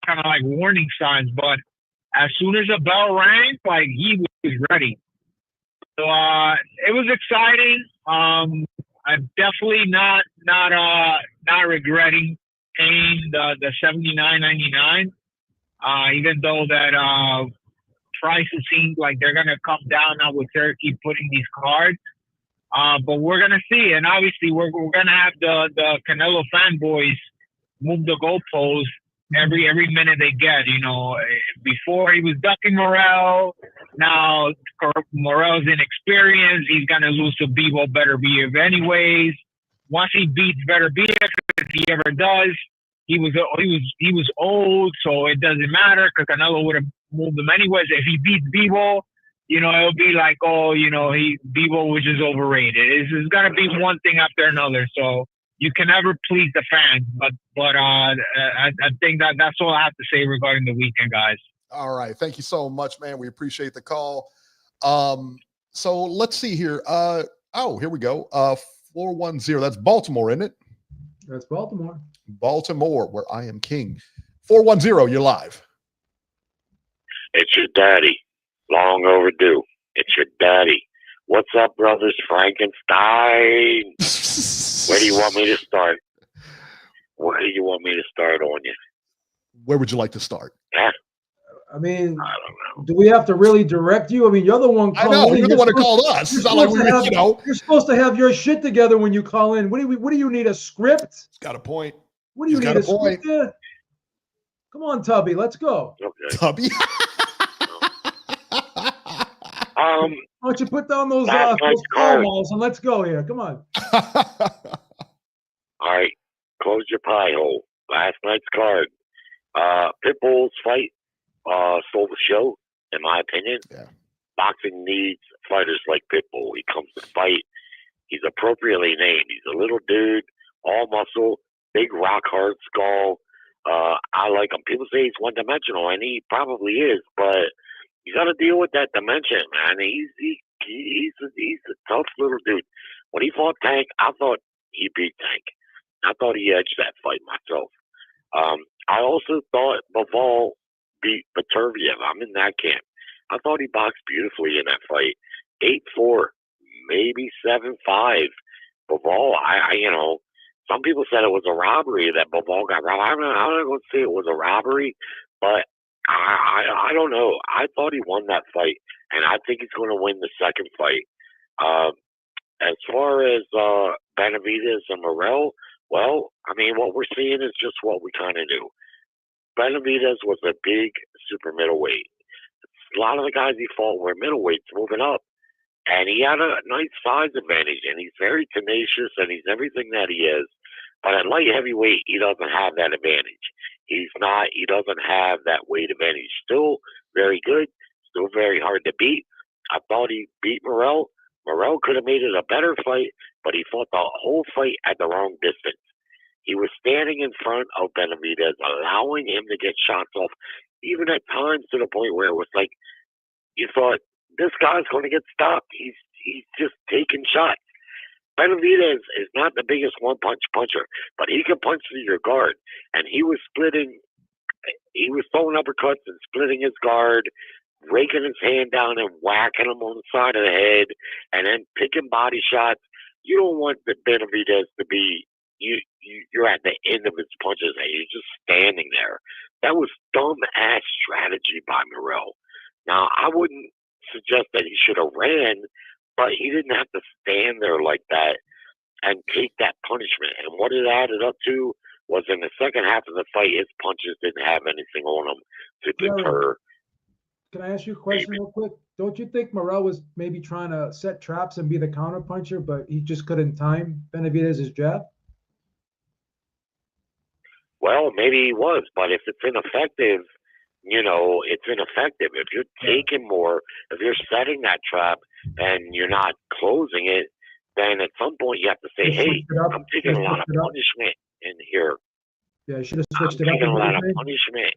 kind of like warning signs. But as soon as the bell rang, like, he was ready. So it was exciting. I'm definitely not regretting paying the $79.99. Even though that prices seem like they're gonna come down now with Turkey putting these cards. But we're going to see. And obviously, we're going to have the Canelo fanboys move the goalposts every minute they get. You know, before he was ducking Morell. Now Morell's inexperienced. He's going to lose to Bivol, Beterbiev anyways. Once he beats Beterbiev, if he ever does, he was old, so it doesn't matter, because Canelo would have moved him anyways. If he beats Bivol, you know, it'll be like, oh, you know, Bivol was just overrated. It's going to be one thing after another. So you can never please the fans. But I think that's all I have to say regarding the weekend, guys. All right. Thank you so much, man. We appreciate the call. So let's see here. Here we go. 410. That's Baltimore, isn't it? That's Baltimore. Baltimore, where I am king. 410, you're live. It's your daddy. Long overdue. It's your daddy. What's up, brothers Frankenstein? Where do you want me to start? Where do you want me to start on you? Where would you like to start? Yeah. I mean, I don't know. Do we have to really direct you? I mean, you're the one calling in. I know. You're the one who called us. It's not like you're supposed to have your shit together when you call in. What do you need, a script? Got a point. What do you need, a script? Yeah. Come on, Tubby. Let's go. Okay. Tubby. Why don't you put down those walls and let's go here? Come on. All right, close your pie hole. Last night's card. Pitbull's fight stole the show, in my opinion. Yeah. Boxing needs fighters like Pitbull. He comes to fight. He's appropriately named. He's a little dude, all muscle, big rock hard skull. I like him. People say he's one-dimensional, and he probably is, but you got to deal with that dimension, man. He's a tough little dude. When he fought Tank, I thought he beat Tank. I thought he edged that fight myself. I also thought Bivol beat Beterbiev. I'm in that camp. I thought he boxed beautifully in that fight. 8-4, maybe 7-5. Bivol, some people said it was a robbery that Bivol got robbed. I'm not going to say it was a robbery, but I don't know. I thought he won that fight, and I think he's going to win the second fight. As far as Benavidez and Morell, well, I mean, what we're seeing is just what we kind of knew. Benavidez was a big super middleweight. A lot of the guys he fought were middleweights moving up. And he had a nice size advantage, and he's very tenacious, and he's everything that he is. But at light heavyweight, he doesn't have that advantage. He doesn't have that weight advantage. Still very good, still very hard to beat. I thought he beat Morell. Morell could have made it a better fight, but he fought the whole fight at the wrong distance. He was standing in front of Benavidez, allowing him to get shots off, even at times to the point where it was like, you thought, this guy's going to get stopped. He's just taking shots. Benavidez is not the biggest one-punch puncher, but he can punch through your guard. And he was throwing uppercuts and splitting his guard, raking his hand down and whacking him on the side of the head, and then picking body shots. You don't want the Benavidez to be, you're at the end of his punches and you're just standing there. That was dumb-ass strategy by Morell. Now, I wouldn't suggest that he should have ran, but he didn't have to stand there like that and take that punishment. And what it added up to was in the second half of the fight, his punches didn't have anything on them to deter. Can I ask you a question real quick? Don't you think Morell was maybe trying to set traps and be the counter puncher, but he just couldn't time Benavidez's jab? Well, maybe he was, but if it's ineffective, it's ineffective. If you're taking more, if you're setting that trap and you're not closing it, then at some point you have to say, hey, I'm taking a lot of punishment in here. Yeah, I should have switched it up. I'm taking a lot of punishment.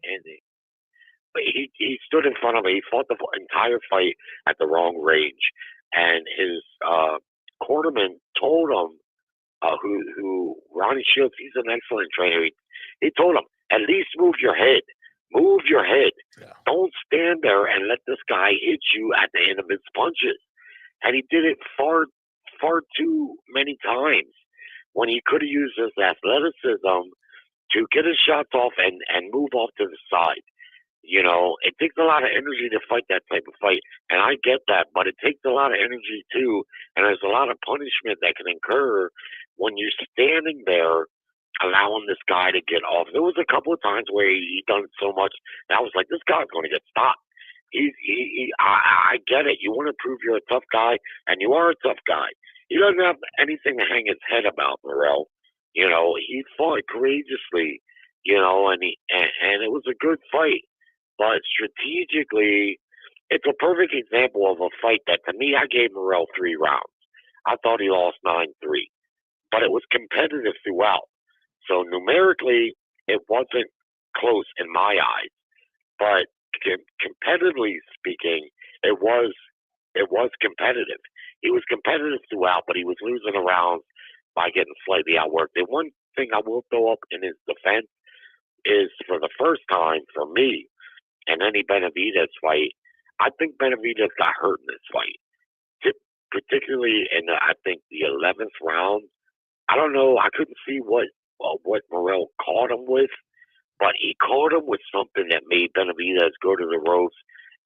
But he stood in front of me. He fought the entire fight at the wrong range. And his cornerman told him, who Ronnie Shields, he's an excellent trainer. He told him, at least move your head. Move your head. Yeah. Don't stand there and let this guy hit you at the end of his punches. And he did it far too many times when he could have used his athleticism to get his shots off and move off to the side. It takes a lot of energy to fight that type of fight, and I get that, but it takes a lot of energy too, and there's a lot of punishment that can incur when you're standing there allowing this guy to get off. There was a couple of times where he done so much that I was like, this guy's going to get stopped. I get it. You want to prove you're a tough guy, and you are a tough guy. He doesn't have anything to hang his head about, Morell. He fought courageously, and it was a good fight. But strategically, it's a perfect example of a fight that, to me, I gave Morell 3 rounds. I thought he lost 9-3. But it was competitive throughout. So numerically, it wasn't close in my eyes. But competitively speaking, it was competitive. He was competitive throughout, but he was losing the rounds by getting slightly outworked. The one thing I will throw up in his defense is, for the first time for me, in any Benavidez fight, I think Benavidez got hurt in this fight, particularly in I think the 11th round. I don't know. I couldn't see what Morell caught him with, but he caught him with something that made Benavidez go to the ropes,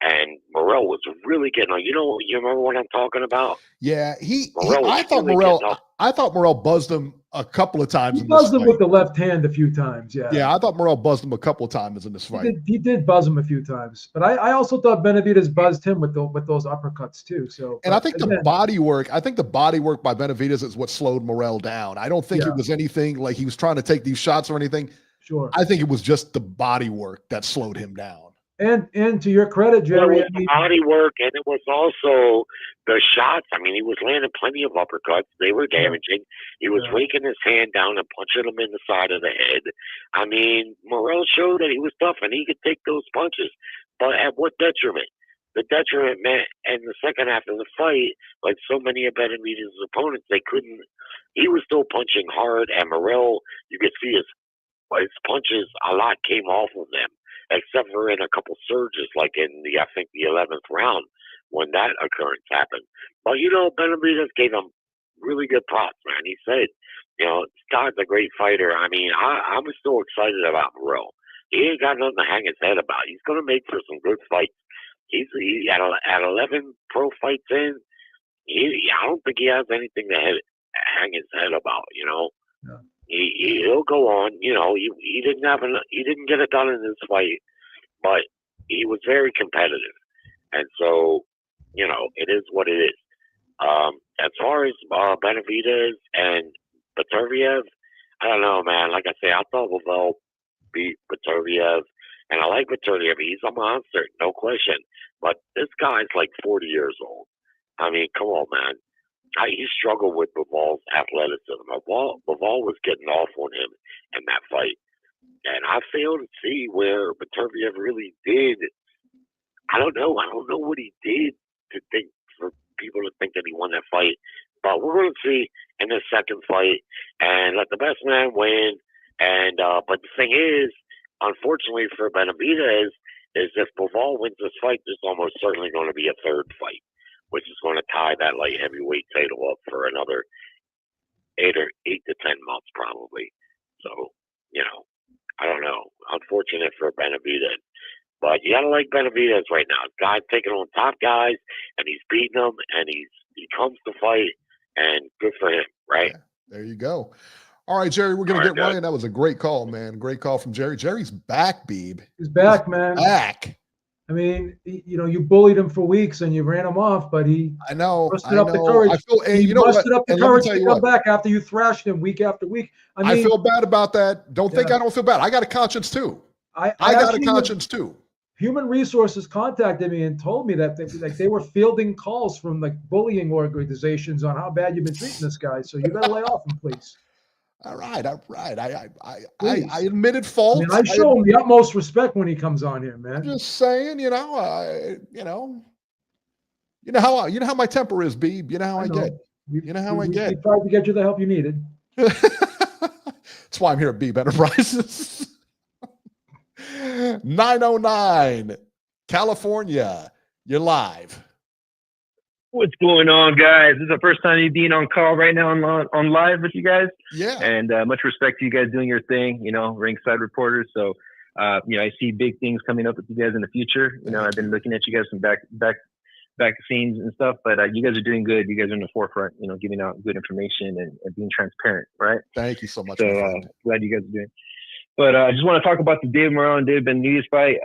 and Morell was really getting on. You remember what I'm talking about? Yeah, I thought Morell buzzed him a couple of times. He buzzed him with the left hand a few times. Yeah, I thought Morell buzzed him a couple of times in this fight. He did buzz him a few times, but I also thought Benavidez buzzed him with those uppercuts too. So, and I think the body work by Benavidez is what slowed Morell down. I don't think it was anything like he was trying to take these shots or anything. Sure, I think it was just the body work that slowed him down. And to your credit, Jerry, it was the body work, and it was also the shots. I mean, he was landing plenty of uppercuts. They were damaging. He was raking his hand down and punching him in the side of the head. I mean, Morell showed that he was tough, and he could take those punches. But at what detriment? The detriment meant in the second half of the fight, like so many of Benavidez's opponents, he was still punching hard, and Morell, you could see his punches, a lot came off of them, except for in a couple surges, like in I think the 11th round when that occurrence happened. But, Benavidez gave him really good props, man. He said, this guy's a great fighter. I mean, I was so excited about Morell. He ain't got nothing to hang his head about. He's going to make for some good fights. He at 11 pro fights in. I don't think he has anything to hang his head about. No. He'll go on. He didn't get it done in this fight, but he was very competitive, and so it is what it is. As far as Benavidez and Beterbiev, I don't know, man. Like I say, I thought Bivol beat Beterbiev, and I like Beterbiev. He's a monster, no question. But this guy's like 40 years old. I mean, come on, man. He struggled with Bivol's athleticism. Bivol was getting off on him in that fight. And I fail to see where Beterbiev really did. I don't know. I don't know what he did for people to think that he won that fight. But we're going to see in the second fight and let the best man win. And but the thing is, unfortunately for Benavidez, is if Bivol wins this fight, there's almost certainly going to be a third fight, which is going to tie that light heavyweight title up for another 8 to 10 months probably. So, I don't know. Unfortunate for Benavidez. But you got to like Benavidez right now. Guy's taking on top guys, and he's beating them, and he comes to fight, and good for him, right? Yeah, there you go. All right, Jerry, we're going to get Ryan. That was a great call, man. Great call from Jerry. Jerry's back, Beeb. He's back, man. Back. I mean, you bullied him for weeks and you ran him off, but he mustered up the courage. He mustered up the courage to come back after you thrashed him week after week. I feel bad about that. Don't think I don't feel bad. I got a conscience too. I got a conscience too. Human Resources contacted me and told me that they were fielding calls from bullying organizations on how bad you've been treating this guy. So you better lay off him, please. All right. I admitted fault. I show him the utmost respect when he comes on here, man. I'm just saying, you know how my temper is, Beeb. You know how I get. You know how I get. We tried to get you the help you needed. That's why I'm here at Beeb Enterprises. 909 California. You're live. What's going on, guys? This is the first time you being on call right now on live with you guys. Yeah. And much respect to you guys doing your thing, Ringside Reporter. So, I see big things coming up with you guys in the future. I've been looking at you guys from back to scenes and stuff, but you guys are doing good. You guys are in the forefront, giving out good information and being transparent, right? Thank you so much. So glad you guys are doing. But I just want to talk about the David Morrell and David Benavidez fight.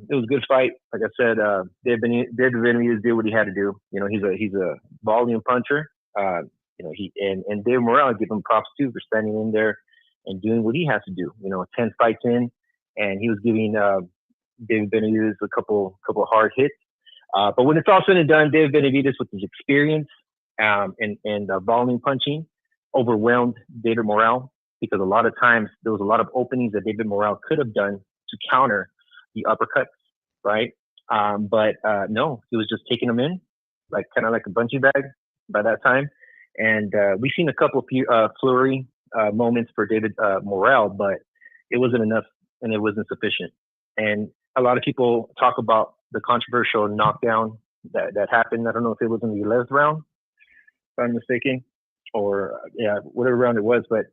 It was a good fight. Like I said, David Benavidez did what he had to do. He's a volume puncher. And David Morrell, I give him props too for standing in there and doing what he has to do. 10 fights in, and he was giving David Benavidez a couple hard hits. But when it's all said and done, David Benavidez with his experience and volume punching overwhelmed David Morrell. Because a lot of times there was a lot of openings that David Morrell could have done to counter the uppercuts, right? But no, he was just taking them in, kind of like a bungee bag by that time. And we've seen a couple of flurry moments for David Morrell, but it wasn't enough and it wasn't sufficient. And a lot of people talk about the controversial knockdown that happened. I don't know if it was in the 11th round, if I'm mistaken, or whatever round it was, but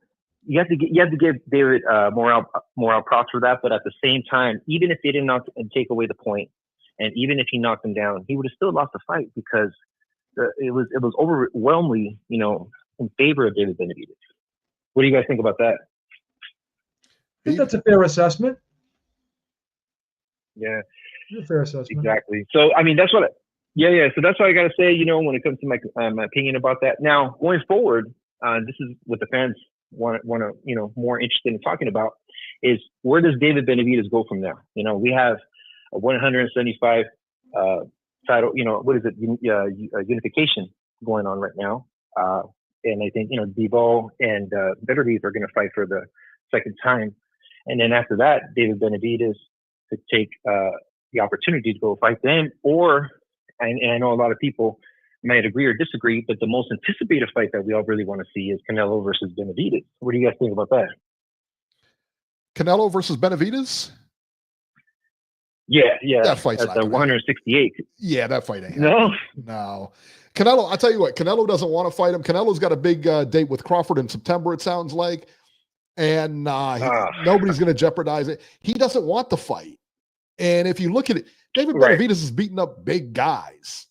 you have to give David Morrell props for that, but at the same time, even if they didn't knock and take away the point, and even if he knocked him down, he would have still lost the fight because it was overwhelmingly, in favor of David Benavidez. What do you guys think about that? I think that's a fair assessment. Yeah, it's a fair assessment. Exactly. So I mean, that's what. So that's what I got to say. When it comes to my opinion about that. Now going forward, this is what the fans want to more interested in talking about is where does David Benavidez go from there? We have a 175 title, what is it, unification going on right now, and I think Bivol and Beterbiev are going to fight for the second time, and then after that David Benavidez could take the opportunity to go fight them, or and I know a lot of people might agree or disagree, but the most anticipated fight that we all really want to see is Canelo versus Benavidez. What do you guys think about that? Canelo versus Benavidez? Yeah. That fight's at 168. Yeah, that fight ain't No. Canelo, I'll tell you what, Canelo doesn't want to fight him. Canelo's got a big date with Crawford in September, it sounds like. And nobody's going to jeopardize it. He doesn't want the fight. And if you look at it, David Benavidez is beating up big guys,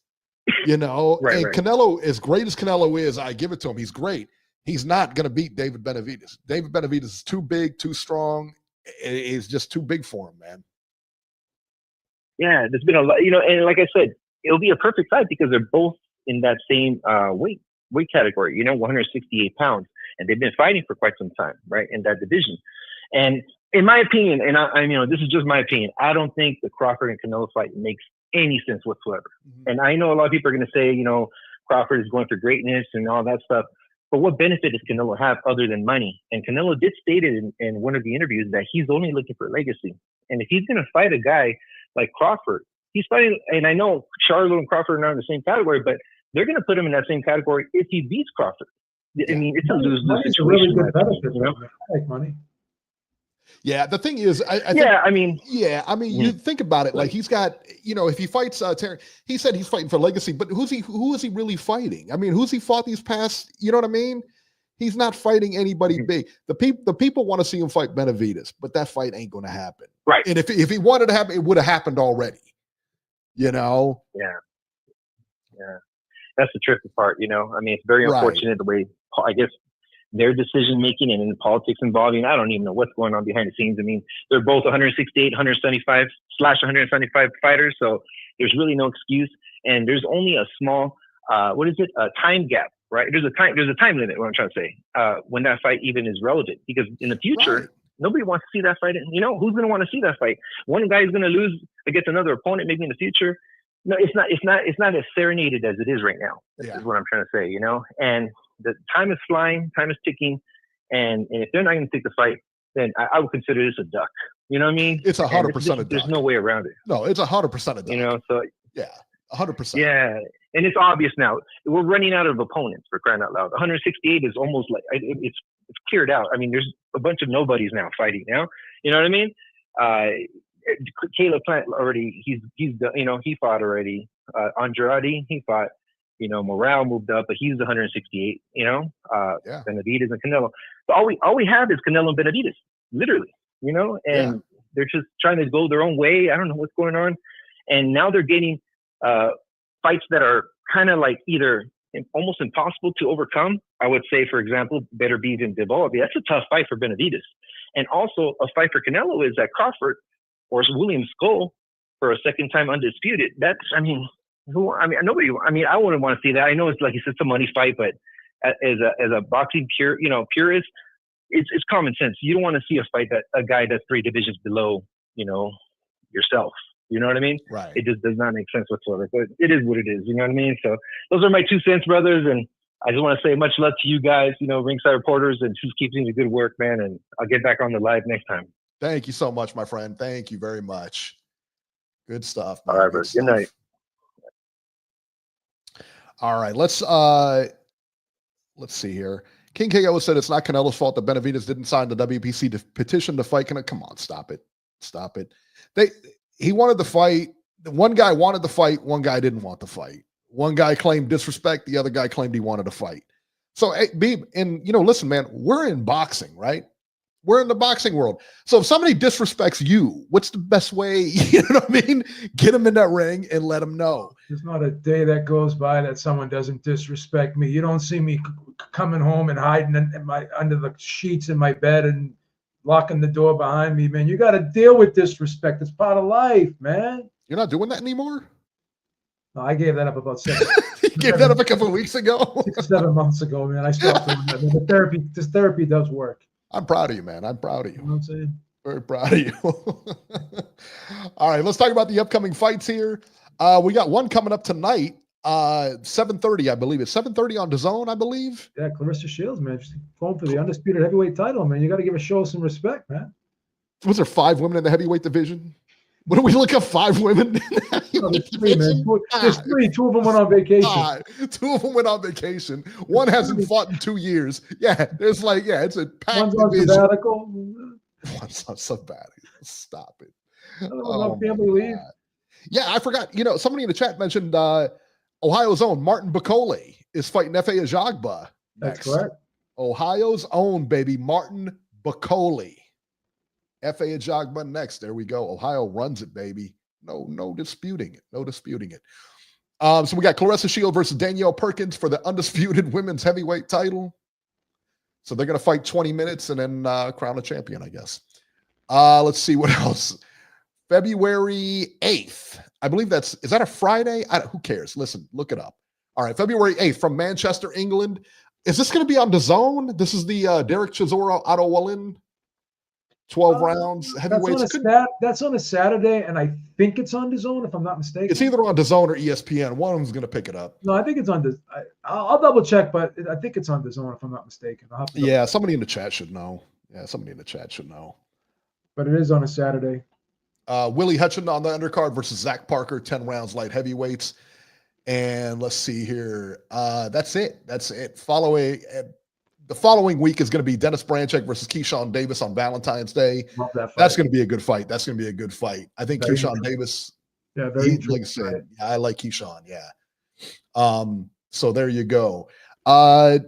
and Canelo, as great as Canelo is, I give it to him. He's great. He's not going to beat David Benavidez. David Benavidez is too big, too strong. It's just too big for him, man. Yeah, there's been a lot, and like I said, it'll be a perfect fight because they're both in that same weight category, 168 pounds. And they've been fighting for quite some time, right, in that division. And in my opinion, and I this is just my opinion, I don't think the Crawford and Canelo fight makes any sense whatsoever. Mm-hmm. And I know a lot of people are going to say, Crawford is going for greatness and all that stuff. But what benefit does Canelo have other than money? And Canelo did state it in one of the interviews that he's only looking for legacy. And if he's going to fight a guy like Crawford, he's fighting, and I know Charlo and Crawford are not in the same category, but they're going to put him in that same category if he beats Crawford. I mean, it's a lose-lose situation. Really good benefit, I like money. Yeah, the thing is, you think about it, like he's got, if he fights Terry, he said he's fighting for legacy, but who is he really fighting? I mean, who's he fought these past, you know what I mean? He's not fighting anybody big. The people want to see him fight Benavidez, but that fight ain't going to happen. Right. And if he wanted to happen, it would have happened already, Yeah. That's the tricky part, I mean, it's very unfortunate the way, I guess, their decision making and in politics involving, I don't even know what's going on behind the scenes. I mean, they're both 168, 175/175 fighters, so there's really no excuse. And there's only a small, a time gap, right? There's a time limit, what I'm trying to say, when that fight even is relevant. Because in the future, nobody wants to see that fight. Who's going to want to see that fight? One guy is going to lose against another opponent maybe in the future. No, it's not as serenaded as it is right now. This is what I'm trying to say, And the time is flying, time is ticking, and if they're not going to take the fight, then I would consider this a duck. You know what I mean? It's 100% a duck. There's no way around it. No, it's 100% a duck. So yeah, 100%. Yeah, and it's obvious now. We're running out of opponents, for crying out loud. 168 is almost like it's cleared out. I mean, there's a bunch of nobodies now fighting now. You know what I mean? Caleb Plant already, he fought already. Andrade, he fought. Morell moved up, but he's 168. Benavidez and Canelo. So all we have is Canelo and Benavidez, literally. And they're just trying to go their own way. I don't know what's going on, and now they're getting fights that are kind of like either almost impossible to overcome. I would say, for example, Beterbiev and Bivol. That's a tough fight for Benavidez, and also a fight for Canelo is that Crawford or William Skull for a second time undisputed. Nobody. I wouldn't want to see that. I know it's like you said, it's a money fight, but as a boxing purist, it's common sense. You don't want to see a fight that a guy that's 3 divisions below, yourself. You know what I mean? Right. It just does not make sense whatsoever. But it is what it is. You know what I mean? So those are my 2 cents, brothers. And I just want to say much love to you guys, Ringside Reporters, and just keep doing the good work, man. And I'll get back on the live next time. Thank you so much, my friend. Thank you very much. Good stuff. Man. All right, bro. Good night. All right, let's see here. King KO said it's not Canelo's fault that Benavidez didn't sign the WBC petition to fight. Come on, stop it. He wanted the fight. One guy wanted the fight. One guy didn't want the fight. One guy claimed disrespect. The other guy claimed he wanted to fight. So, listen, man, we're in boxing, right? We're in the boxing world. So if somebody disrespects you, what's the best way? You know what I mean? Get them in that ring and let them know. There's not a day that goes by that someone doesn't disrespect me. You don't see me coming home and hiding under the sheets in my bed and locking the door behind me, man. You got to deal with disrespect. It's part of life, man. You're not doing that anymore? No, I gave that up about 7. You gave that up a couple of weeks ago? 6 or 7 months ago, man. I stopped doing that. Man, this therapy does work. I'm proud of you, man. I'm proud of you. You know what I'm saying? Very proud of you. All right, let's talk about the upcoming fights here. We got one coming up tonight, 7:30, I believe. It's 7:30 on DAZN, I believe. Yeah, Clarissa Shields, man. She's going for the undisputed heavyweight title, man. You got to give a show some respect, man. Was there 5 women in the heavyweight division? What do we look up? 5 women? There's 3, man. There's 3. 2 of them went on vacation. 2 of them went on vacation. One hasn't fought in 2 years. Yeah, there's it's a packed One's on sabbatical. One's on sabbatical. Stop it. Family leave. Yeah, I forgot. Somebody in the chat mentioned Ohio's own Martin Bacole is fighting F.A. Ajagba. That's correct. Ohio's own, baby, Martin Bacoli. FA Ajagba next. There we go. Ohio runs it, baby. No disputing it. No disputing it. So we got Claressa Shield versus Danielle Perkins for the undisputed women's heavyweight title. So they're going to fight 20 minutes and then crown a champion, I guess. Let's see what else. February 8th. I believe is that a Friday? Who cares? Listen, look it up. All right, February 8th from Manchester, England. Is this going to be on DAZN? This is the Derek Chisora Otto Wallin 12 rounds heavyweights. That's on a Saturday, and I think it's on DAZN, if I'm not mistaken. It's either on DAZN or ESPN. One of them's going to pick it up. No, I think it's on DAZN. I'll double check, but I think it's on DAZN, if I'm not mistaken. Yeah, somebody in the chat should know. But it is on a Saturday. Willie Hutchinson on the undercard versus Zach Parker, 10 rounds light heavyweights. And let's see here. That's it. The following week is going to be Dennis Branchek versus Keyshawn Davis on Valentine's Day. That's going to be a good fight. I think Keyshawn Davis. Yeah, very like I said, I like Keyshawn. Yeah. So there you go.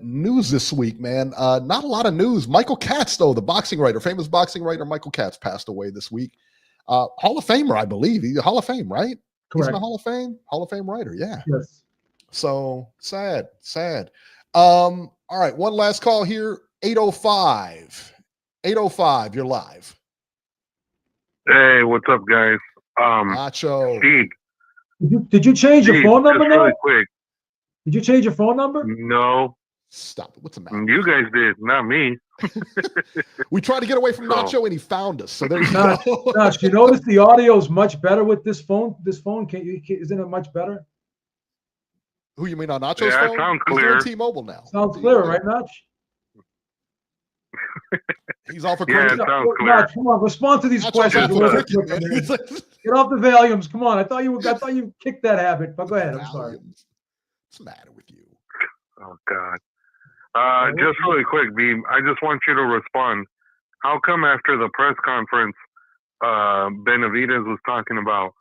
News this week, man. Not a lot of news. Michael Katz, though, the boxing writer, famous boxing writer, Michael Katz passed away this week. Hall of Famer, I believe. He's a Hall of Fame, right? Correct. He's in the Hall of Fame. Hall of Fame writer. Yeah. Yes. So sad. All right, one last call here. 805. 805, you're live. Hey, what's up, guys? Nacho. Steve. Did you change your phone number now? Really quick. Did you change your phone number? No. Stop it. What's the matter? You guys did, not me. We tried to get away from Nacho and he found us. So there you go. Nacho, you notice the audio is much better with this phone? Isn't it much better? Who you mean on Nacho's phone? It sounds clear. He's doing T-Mobile now. Sounds clear, right, Nach? He's all for Yeah, it sounds clear. Nach, come on, respond to these questions. Get off the volumes. Come on. I thought you kicked that habit, but go ahead. I'm sorry. What's the matter with you? Oh, God. Just really quick, Beam. I just want you to respond. How come after the press conference, Benavidez was talking about,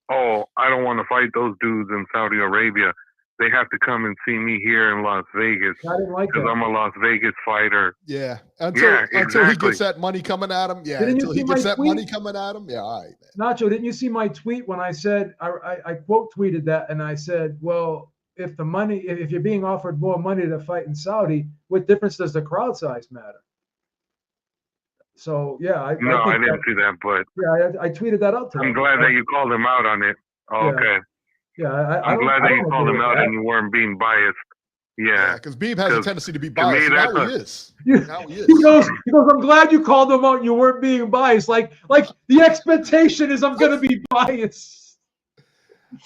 oh, I don't want to fight those dudes in Saudi Arabia. They have to come and see me here in Las Vegas because I'm a Las Vegas fighter. Yeah, until he gets that money coming at him. Yeah, until he gets that money coming at him. Yeah, all right, man. Nacho, didn't you see my tweet when I said I quote tweeted that and I said, well, if you're being offered more money to fight in Saudi, what difference does the crowd size matter? So yeah, I didn't see that, but yeah, I tweeted that out today. I'm glad that you called him out on it. Oh, yeah. Okay. Yeah, I'm glad that you called him out and you weren't being biased. Yeah, because Beeb has a tendency to be biased. Me, now he is. He goes, I'm glad you called him out and you weren't being biased. Like the expectation is I'm going to be biased.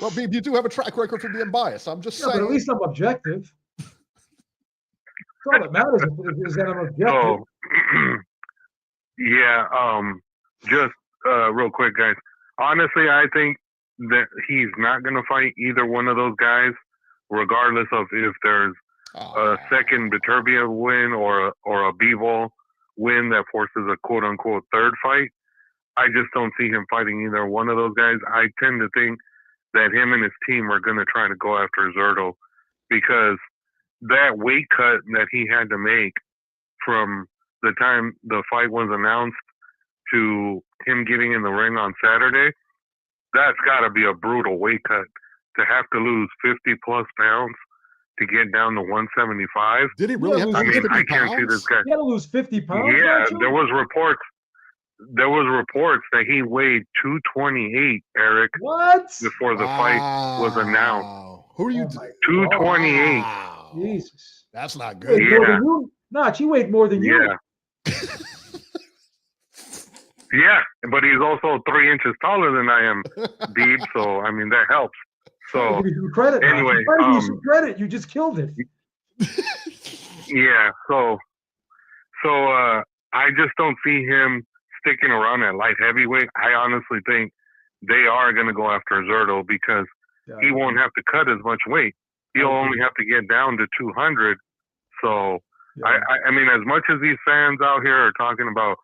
Well, Beeb, you do have a track record for being biased. I'm just saying. But at least I'm objective. That's all that matters is that I'm objective. Oh, yeah. Just real quick, guys. Honestly, I think that he's not going to fight either one of those guys, regardless of if there's a second Beterbiev win or a Bivol win that forces a quote-unquote third fight. I just don't see him fighting either one of those guys. I tend to think that him and his team are going to try to go after Zurdo because that weight cut that he had to make from the time the fight was announced to him getting in the ring on Saturday, that's got to be a brutal weight cut to have to lose 50+ pounds to get down to 175. Did he really have to lose 50 I can't see this guy. He had to lose 50 pounds. Yeah, there was reports that he weighed 228, Eric. What? Before the fight was announced. Who are you? 228. Wow. Jesus. That's not good. Yeah. Nach, he weighed more than you. Yeah. Yeah, but he's also 3 inches taller than I am, Deeb. So I mean that helps. So credit. Anyway, some credit. You just killed it. Yeah. So I just don't see him sticking around at light heavyweight. I honestly think they are going to go after Zurdo because he won't have to cut as much weight. He'll only have to get down to 200. So I mean, as much as these fans out here are talking about,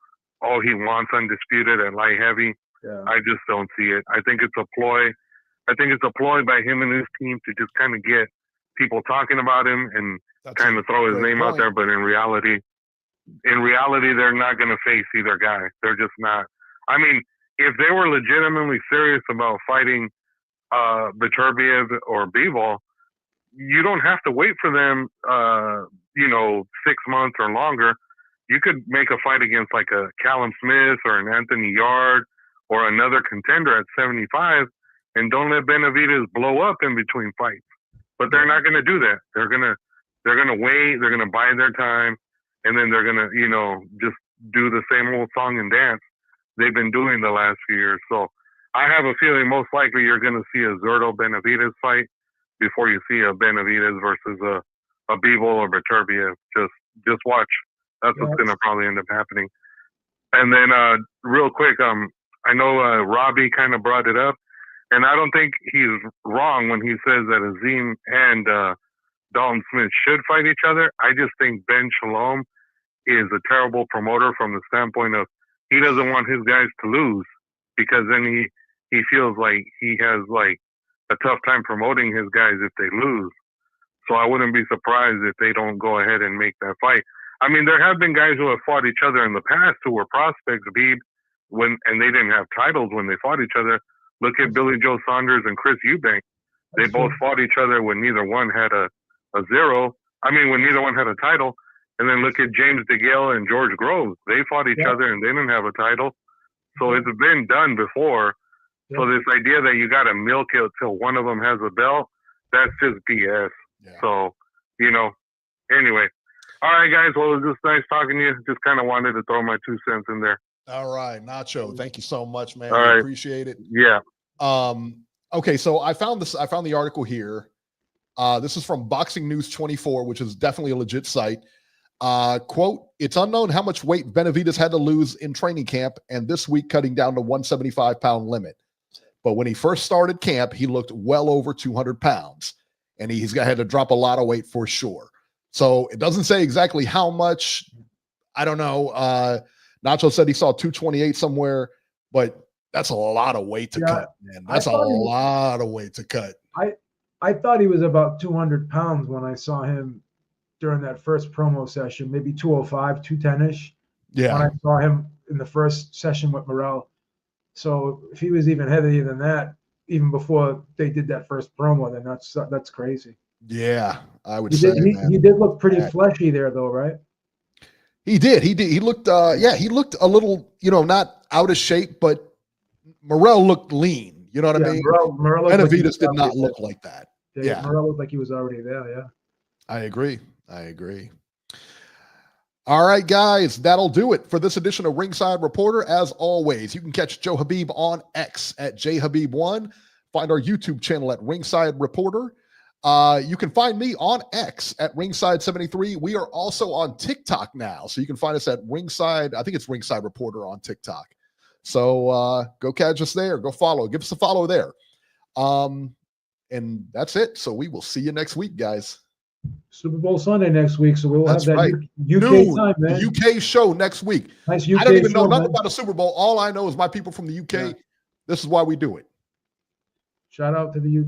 oh, he wants undisputed at light heavy. Yeah. I just don't see it. I think it's a ploy. I think it's a ploy by him and his team to just kind of get people talking about him and kind of throw his name out there. But in reality, in reality, they're not going to face either guy. They're just not. I mean, if they were legitimately serious about fighting Beterbiev or Bivol, you don't have to wait for them, 6 months or longer. You could make a fight against like a Callum Smith or an Anthony Yard or another contender at 75, and don't let Benavidez blow up in between fights. But they're not going to do that. They're gonna wait. They're gonna bide their time, and then they're gonna just do the same old song and dance they've been doing the last few years. So I have a feeling most likely you're going to see a Zurdo Benavidez fight before you see a Benavidez versus a Bivol or Beterbiev. Just watch. That's what's going to probably end up happening. And then real quick, I know Robbie kind of brought it up, and I don't think he's wrong when he says that Azim and Dalton Smith should fight each other. I just think Ben Shalom is a terrible promoter from the standpoint of he doesn't want his guys to lose, because then he feels like he has like a tough time promoting his guys if they lose. So I wouldn't be surprised if they don't go ahead and make that fight. I mean, there have been guys who have fought each other in the past who were prospects, and they didn't have titles when they fought each other. Look at Billy Joe Saunders and Chris Eubank. They both fought each other when neither one had a zero. I mean, when neither one had a title. And then look at James DeGale and George Groves. They fought each other and they didn't have a title. So it's been done before. Yeah. So this idea that you got to milk it till one of them has a belt, that's just BS. Yeah. So, anyway. All right, guys. Well, it was just nice talking to you. Just kind of wanted to throw my 2 cents in there. All right, Nacho. Thank you so much, man. All right. Appreciate it. Yeah. Okay, so I found the article here. This is from Boxing News 24, which is definitely a legit site. Quote, it's unknown how much weight Benavidez had to lose in training camp and this week cutting down to 175-pound limit. But when he first started camp, he looked well over 200 pounds, and he's had to drop a lot of weight for sure. So it doesn't say exactly how much. I don't know. Nacho said he saw 228 somewhere, but that's a lot of weight to cut, man. That's a lot of weight to cut. I thought he was about 200 pounds when I saw him during that first promo session, maybe 205, 210-ish. Yeah. When I saw him in the first session with Morell. So if he was even heavier than that, even before they did that first promo, then that's crazy. Yeah, I would say he did look pretty fleshy there, though, right? He did. He looked. He looked a little, not out of shape, but Morell looked lean. You know what I mean? Morell Benavidez did not look like that. Yeah, Morell looked like he was already there. Yeah, I agree. All right, guys, that'll do it for this edition of Ringside Reporter. As always, you can catch Joe Habib on X at jhabib1. Find our YouTube channel at Ringside Reporter. You can find me on X at Ringside73. We are also on TikTok now, so you can find us at Ringside. I think it's Ringside Reporter on TikTok. So go catch us there. Go follow. Give us a follow there. And that's it. So we will see you next week, guys. Super Bowl Sunday next week, so we'll have that right. UK time, man. UK show next week. Nice UK I don't even know nothing man. about the Super Bowl. All I know is my people from the UK. Yeah. This is why we do it. Shout out to the UK.